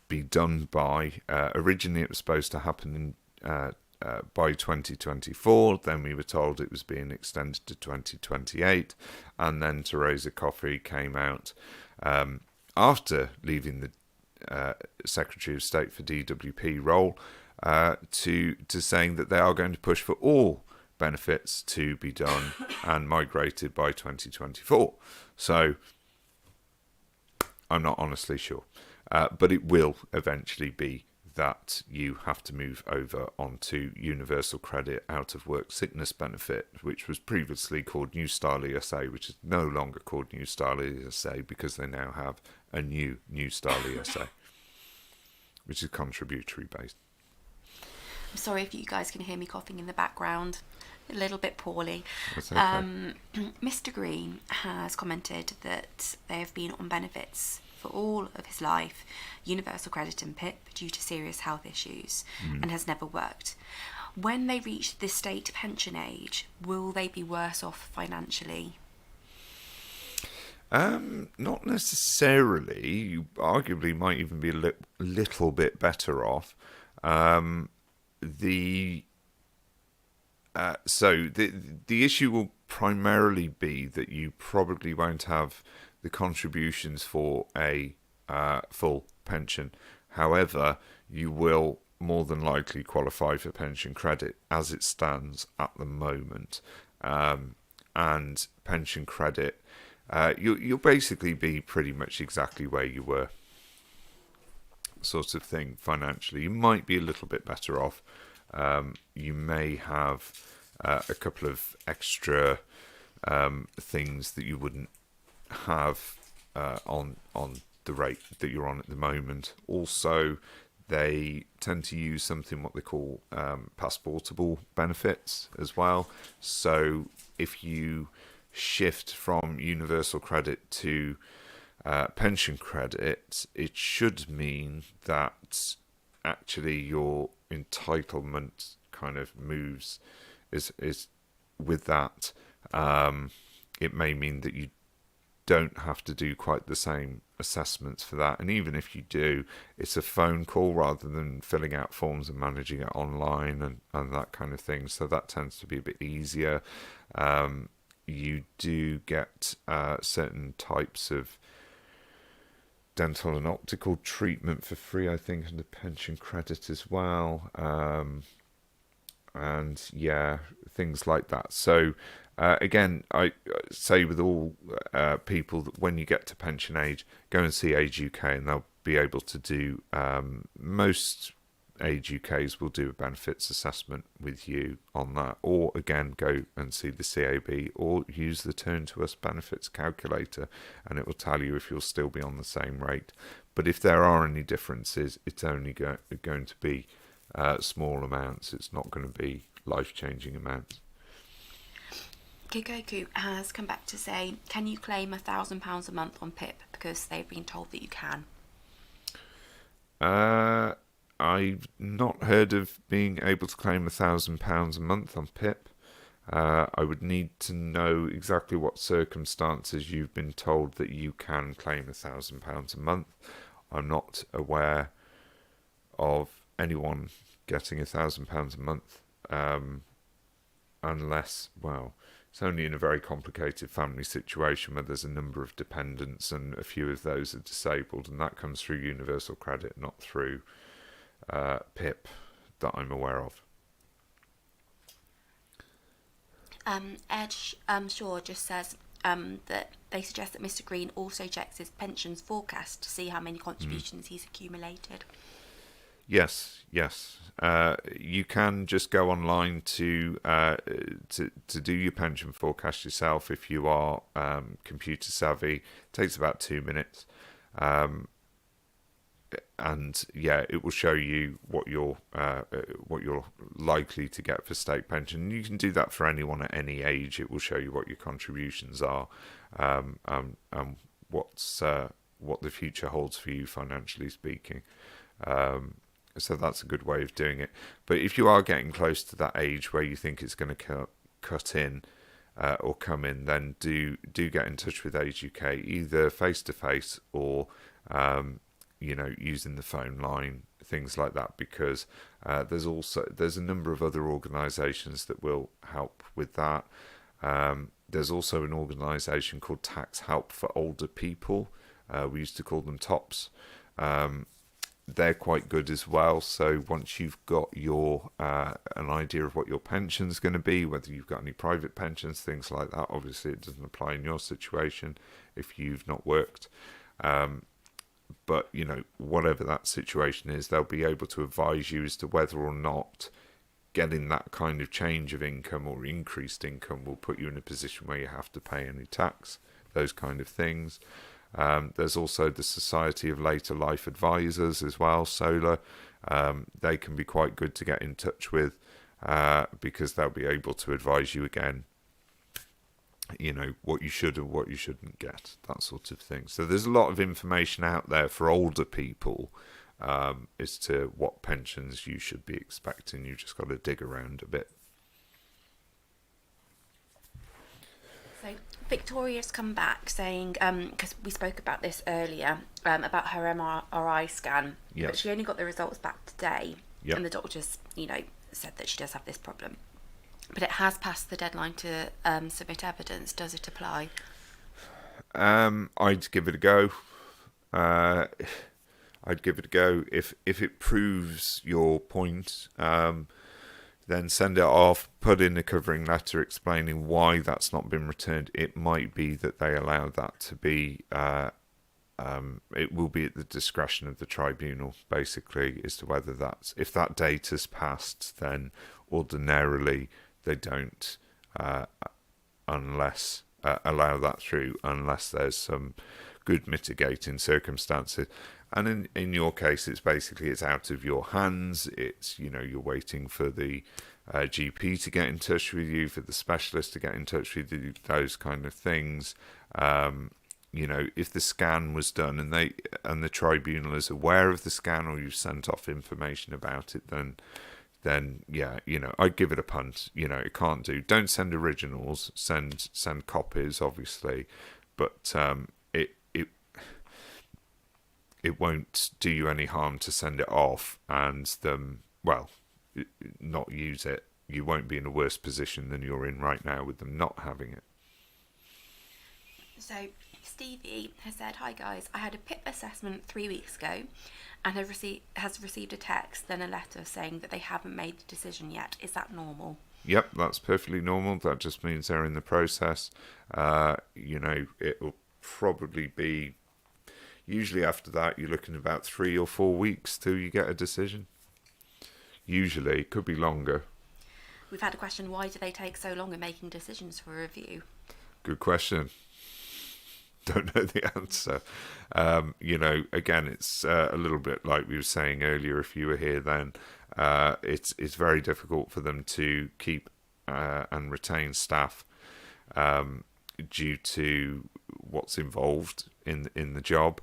be done by. Originally it was supposed to happen by 2024, then we were told it was being extended to 2028, and then Theresa Coffey came out after leaving the Secretary of State for DWP role to saying that they are going to push for all benefits to be done and migrated by 2024. So I'm not honestly sure. But it will eventually be that you have to move over onto Universal Credit out of work sickness benefit, which was previously called New Style ESA, which is no longer called New Style ESA because they now have a new Style ESA, which is contributory based. I'm sorry if you guys can hear me coughing in the background, a little bit poorly. That's okay. Mr. Green has commented that they have been on benefits for all of his life, Universal Credit and PIP, due to serious health issues, and has never worked. When they reach the state pension age, will they be worse off financially? Not necessarily. You arguably might even be a little bit better off. The issue will primarily be that you probably won't have the contributions for a full pension. However, you will more than likely qualify for pension credit as it stands at the moment. And pension credit, you'll basically be pretty much exactly where you were, sort of thing, financially. You might be a little bit better off. You may have a couple of extra things that you wouldn't have on the rate that you're on at the moment. Also, they tend to use something what they call passportable benefits as well. So if you shift from Universal Credit to pension credit, it should mean that actually your entitlement kind of moves is with that. It may mean that you don't have to do quite the same assessments for that. And even if you do, it's a phone call rather than filling out forms and managing it online and that kind of thing. So that tends to be a bit easier. You do get certain types of dental and optical treatment for free, I think, and the pension credit as well. And yeah, things like that. So again, I say with all people that when you get to pension age, go and see Age UK, and they'll be able to do most Age UKs will do a benefits assessment with you on that, or again go and see the CAB, or use the Turn to Us benefits calculator, and it will tell you if you'll still be on the same rate. But if there are any differences, it's only going to be small amounts. It's not going to be life-changing amounts. Kikoku has come back to say, can you claim £1,000 a month on PIP because they've been told that you can? I've not heard of being able to claim £1,000 a month on PIP. I would need to know exactly what circumstances you've been told that you can claim £1,000 a month. I'm not aware of anyone getting £1,000 a month, unless, well, it's only in a very complicated family situation where there's a number of dependents and a few of those are disabled, and that comes through universal credit, not through PIP that I'm aware of. Ed Shaw just says that they suggest that Mr. Green also checks his pensions forecast to see how many contributions he's accumulated. Yes. You can just go online to do your pension forecast yourself if you are computer savvy. It takes about 2 minutes. And yeah, it will show you what you're likely to get for state pension. You can do that for anyone at any age. It will show you what your contributions are, and what the future holds for you financially speaking. So that's a good way of doing it. But if you are getting close to that age where you think it's going to cut in or come in, then do get in touch with Age UK, either face to face or using the phone line, things like that, because there's a number of other organisations that will help with that. There's also an organisation called Tax Help for Older People. We used to call them TOPS. They're quite good as well. So once you've got your an idea of what your pension's going to be, whether you've got any private pensions, things like that, obviously it doesn't apply in your situation if you've not worked. But, whatever that situation is, they'll be able to advise you as to whether or not getting that kind of change of income or increased income will put you in a position where you have to pay any tax, those kind of things. There's also the Society of Later Life Advisors as well, SOLA. They can be quite good to get in touch with because they'll be able to advise you again, what you should and what you shouldn't get, that sort of thing. So there's a lot of information out there for older people as to what pensions you should be expecting. You've just got to dig around a bit. So Victoria's come back saying, because we spoke about this earlier, about her MRI scan, Yep. but she only got the results back today, Yep. and the doctors, said that she does have this problem. But it has passed the deadline to submit evidence. Does it apply? I'd give it a go. I'd give it a go. If it proves your point, then send it off, put in a covering letter explaining why that's not been returned. It might be that they allow that to be, it will be at the discretion of the tribunal, basically, as to whether if that date has passed, then ordinarily they don't unless allow that through, unless there's some good mitigating circumstances. And in your case, it's out of your hands. It's, you're waiting for the GP to get in touch with you, for the specialist to get in touch with you, those kind of things. If the scan was done and the tribunal is aware of the scan, or you've sent off information about it, then yeah, I'd give it a punt. It can't do. Don't send originals. Send copies, obviously. but it won't do you any harm to send it off and them, well, not use it. You won't be in a worse position than you're in right now with them not having it. So Stevie has said, "Hi guys, I had a PIP assessment 3 weeks ago and has received a text, then a letter saying that they haven't made a decision yet. Is that normal?" Yep, that's perfectly normal. That just means they're in the process. It will probably be, usually after that, you're looking about 3 or 4 weeks till you get a decision. Usually, it could be longer. We've had a question, why do they take so long in making decisions for review? Good question. Don't know the answer. Again, it's a little bit like we were saying earlier. If you were here then, it's very difficult for them to keep and retain staff due to what's involved in the job.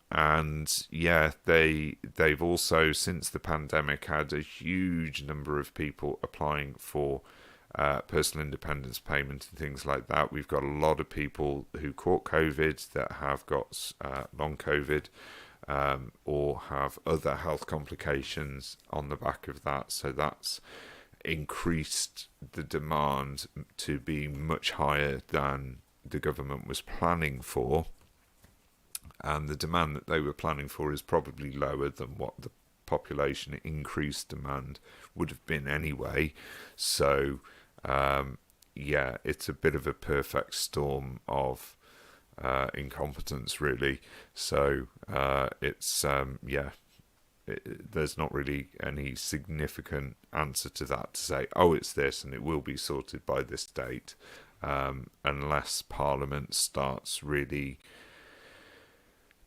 And yeah, they've also, since the pandemic, had a huge number of people applying for personal independence payment and things like that. We've got a lot of people who caught COVID that have got long COVID or have other health complications on the back of that. So that's increased the demand to be much higher than the government was planning for. And the demand that they were planning for is probably lower than what the population increased demand would have been anyway. So it's a bit of a perfect storm of incompetence, really. So there's not really any significant answer to that to say, oh, it's this and it will be sorted by this date, unless Parliament starts really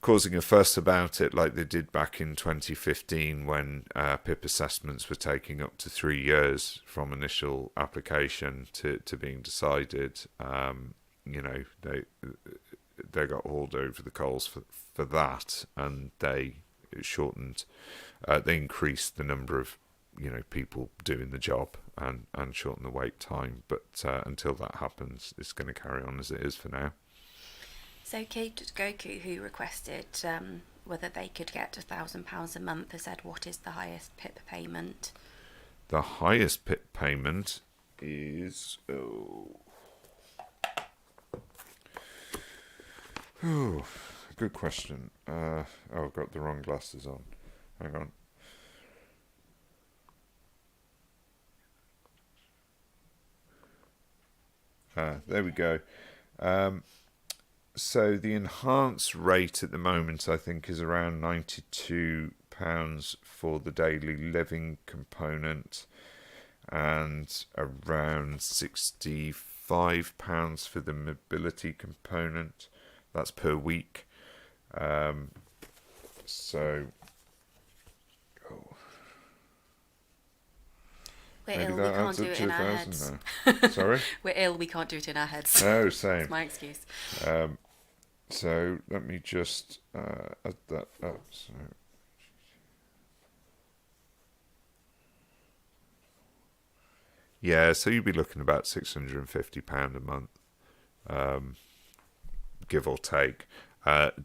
causing a fuss about it like they did back in 2015 when PIP assessments were taking up to 3 years from initial application to being decided. They got hauled over the coals for that, and they increased the number of people doing the job and shortened the wait time. But until that happens, it's going to carry on as it is for now. So Kate Goku, who requested whether they could get £1,000 a month, has said, what is the highest PIP payment? The highest PIP payment is... good question. I've got the wrong glasses on. Hang on. There we go. So the enhanced rate at the moment, I think, is around £92 for the daily living component and around £65 for the mobility component. That's per week. We're ill, we can't do it in our heads. Sorry? We're ill, we can't do it in our heads. Oh, same. That's my excuse. So let me just add that up. So you'd be looking about £650 a month, give or take.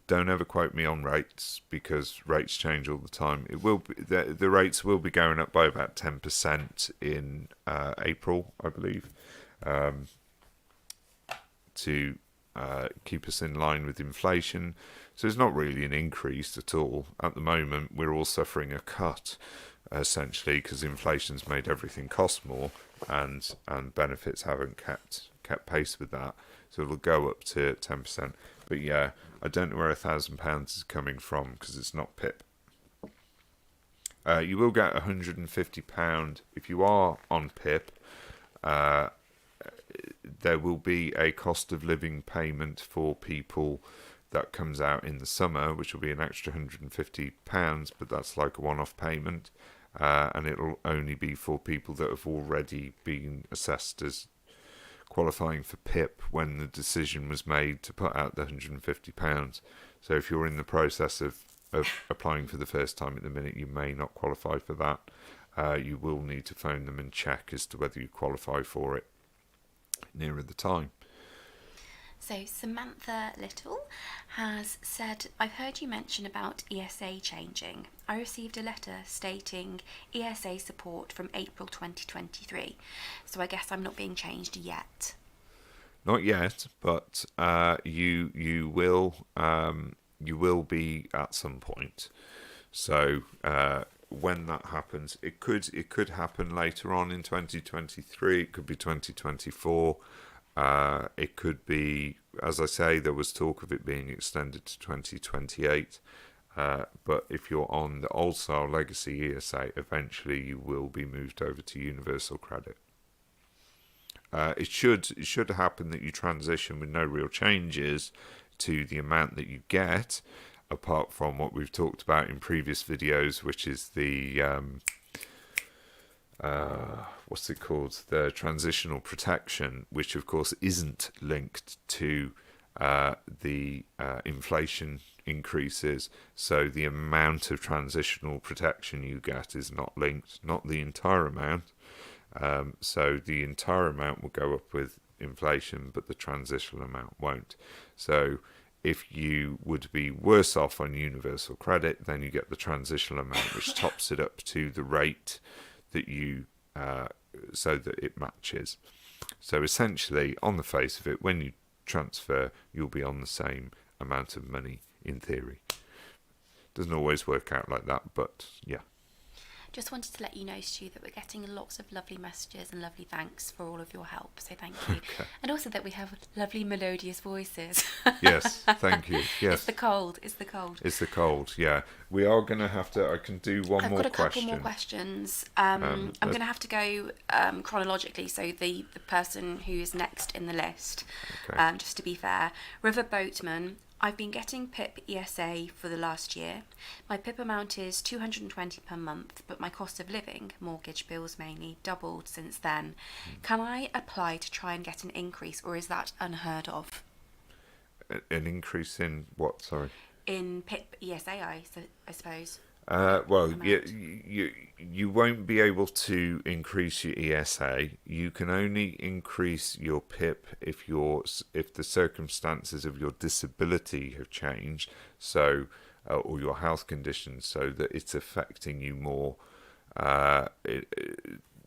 Don't ever quote me on rates because rates change all the time. It will be, the rates will be going up by about 10% in April, I believe, to keep us in line with inflation. So it's not really an increase at all. At the moment, we're all suffering a cut, essentially, because inflation's made everything cost more, and benefits haven't kept pace with that. So it'll go up to 10%. But yeah, I don't know where £1,000 is coming from because it's not PIP. You will get £150 if you are on PIP. There will be a cost of living payment for people that comes out in the summer, which will be an extra £150, but that's like a one-off payment, and it'll only be for people that have already been assessed as qualifying for PIP when the decision was made to put out the £150. So if you're in the process of applying for the first time at the minute, you may not qualify for that. You will need to phone them and check as to whether you qualify for it nearer the time. So Samantha Little has said, I've heard you mention about ESA changing. I received a letter stating ESA support from April 2023. So I guess I'm not being changed yet. Not yet, but you will be at some point. So when that happens, it could happen later on in 2023. It could be 2024. It could be, as I say, there was talk of it being extended to 2028. But if you're on the old style legacy ESA, eventually you will be moved over to universal credit. It should happen that you transition with no real changes to the amount that you get, apart from what we've talked about in previous videos, which is the what's it called? The transitional protection, which of course isn't linked to the inflation increases. So the amount of transitional protection you get is not linked, not the entire amount. So the entire amount will go up with inflation, but the transitional amount won't. So if you would be worse off on universal credit, then you get the transitional amount, which tops it up to the rate that you, so that it matches. So essentially, on the face of it, when you transfer, you'll be on the same amount of money in theory. Doesn't always work out like that, but yeah. Just wanted to let you know, Stu, that we're getting lots of lovely messages and lovely thanks for all of your help. So thank you. Okay. And also that we have lovely melodious voices. Yes, thank you. Yes. It's the cold. It's the cold. It's the cold, yeah. We are going to have to, I can do one I've more got a question. couple more questions. I'm going to have to go chronologically, so the person who is next in the list, Okay. just to be fair. River Boatman, I've been getting PIP ESA for the last year. My PIP amount is $220 per month, but my cost of living, mortgage bills mainly, doubled since then. Can I apply to try and get an increase, or is that unheard of? An increase in what, sorry? In PIP ESA, I suppose. Well, Amount. you won't be able to increase your ESA. You can only increase your PIP if the circumstances of your disability have changed, so or your health conditions, so that it's affecting you more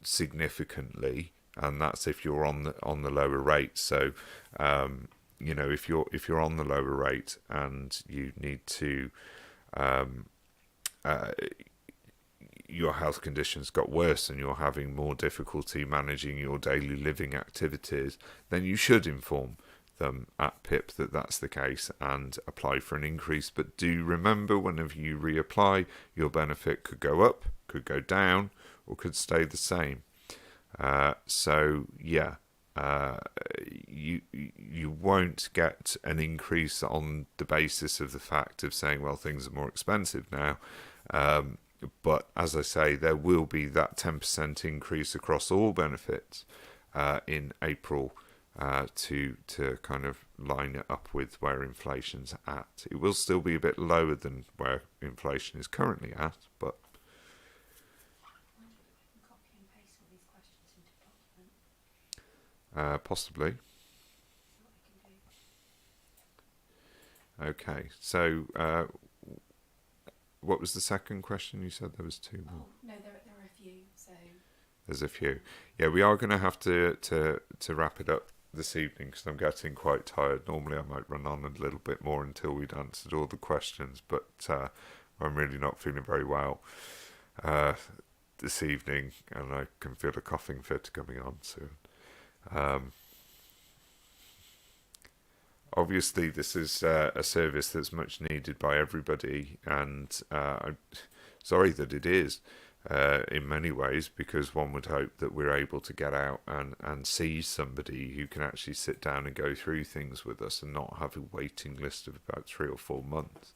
significantly, and that's if you're on the lower rate. So if you're on the lower rate and you need to your health conditions got worse and you're having more difficulty managing your daily living activities, then you should inform them at PIP that that's the case and apply for an increase. But do remember, whenever you reapply, your benefit could go up, could go down, or could stay the same. You won't get an increase on the basis of the fact of saying, well, things are more expensive now. But as I say, there will be that 10% increase across all benefits in April to kind of line it up with where inflation's at. It will still be a bit lower than where inflation is currently at, but possibly. Okay, so what was the second question? You said there was two more. No, there are a few. So there's a few. Yeah, we are going to have to wrap it up this evening because I'm getting quite tired. Normally I might run on a little bit more until we'd answered all the questions, but I'm really not feeling very well this evening, and I can feel a coughing fit coming on soon. Obviously, this is a service that's much needed by everybody, and I'm sorry that it is in many ways, because one would hope that we're able to get out and see somebody who can actually sit down and go through things with us and not have a waiting list of about 3 or 4 months.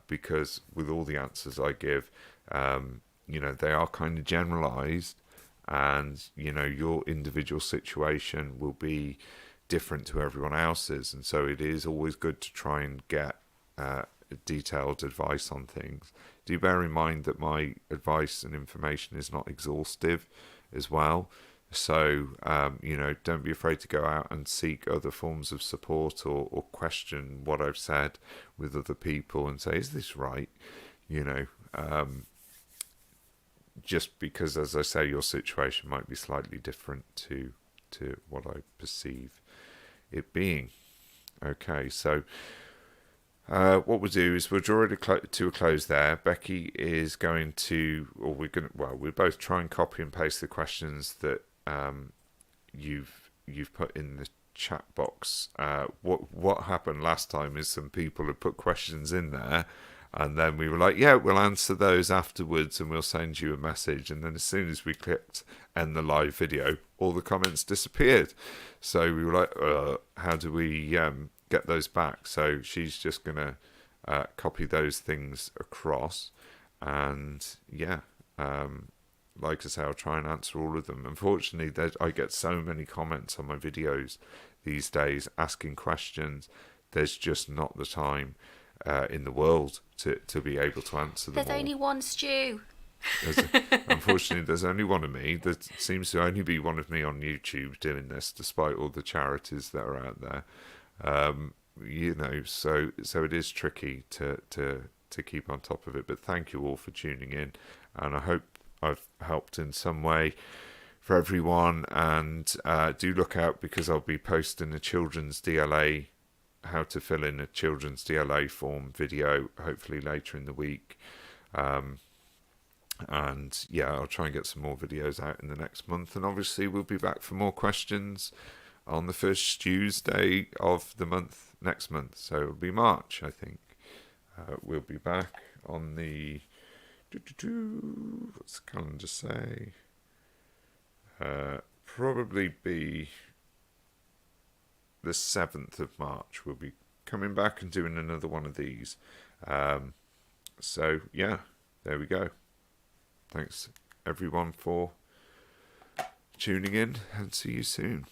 Because with all the answers I give, they are kind of generalised, and your individual situation will be different to everyone else's, and so it is always good to try and get detailed advice on things. Do bear in mind that my advice and information is not exhaustive as well, So, don't be afraid to go out and seek other forms of support, or question what I've said with other people and say, is this right? You know, just because, as I say, your situation might be slightly different to what I perceive it being. Okay, so what we'll do is we'll draw it to a close there. Becky is going to, or we'll both try and copy and paste the questions that you've put in the chat box. What happened last time is some people had put questions in there, and then we were like, yeah, we'll answer those afterwards and we'll send you a message. And then as soon as we clicked end the live video, all the comments disappeared. So we were like, how do we get those back? So she's just going to copy those things across. And yeah, like I say, I'll try and answer all of them. Unfortunately, I get so many comments on my videos these days asking questions. There's just not the time in the world to be able to answer them all. There's only one Stu. Unfortunately, there's only one of me. There seems to only be one of me on YouTube doing this, despite all the charities that are out there. So it is tricky to keep on top of it. But thank you all for tuning in, and I hope I've helped in some way for everyone. And do look out, because I'll be posting a children's DLA, how to fill in a children's DLA form video, hopefully later in the week. And yeah, I'll try and get some more videos out in the next month. And obviously we'll be back for more questions on the first Tuesday of the month next month. So it'll be March, I think. We'll be back on the... What's the calendar say? Probably be the 7th of March. We'll be coming back and doing another one of these. So yeah, there we go. Thanks everyone for tuning in, and see you soon.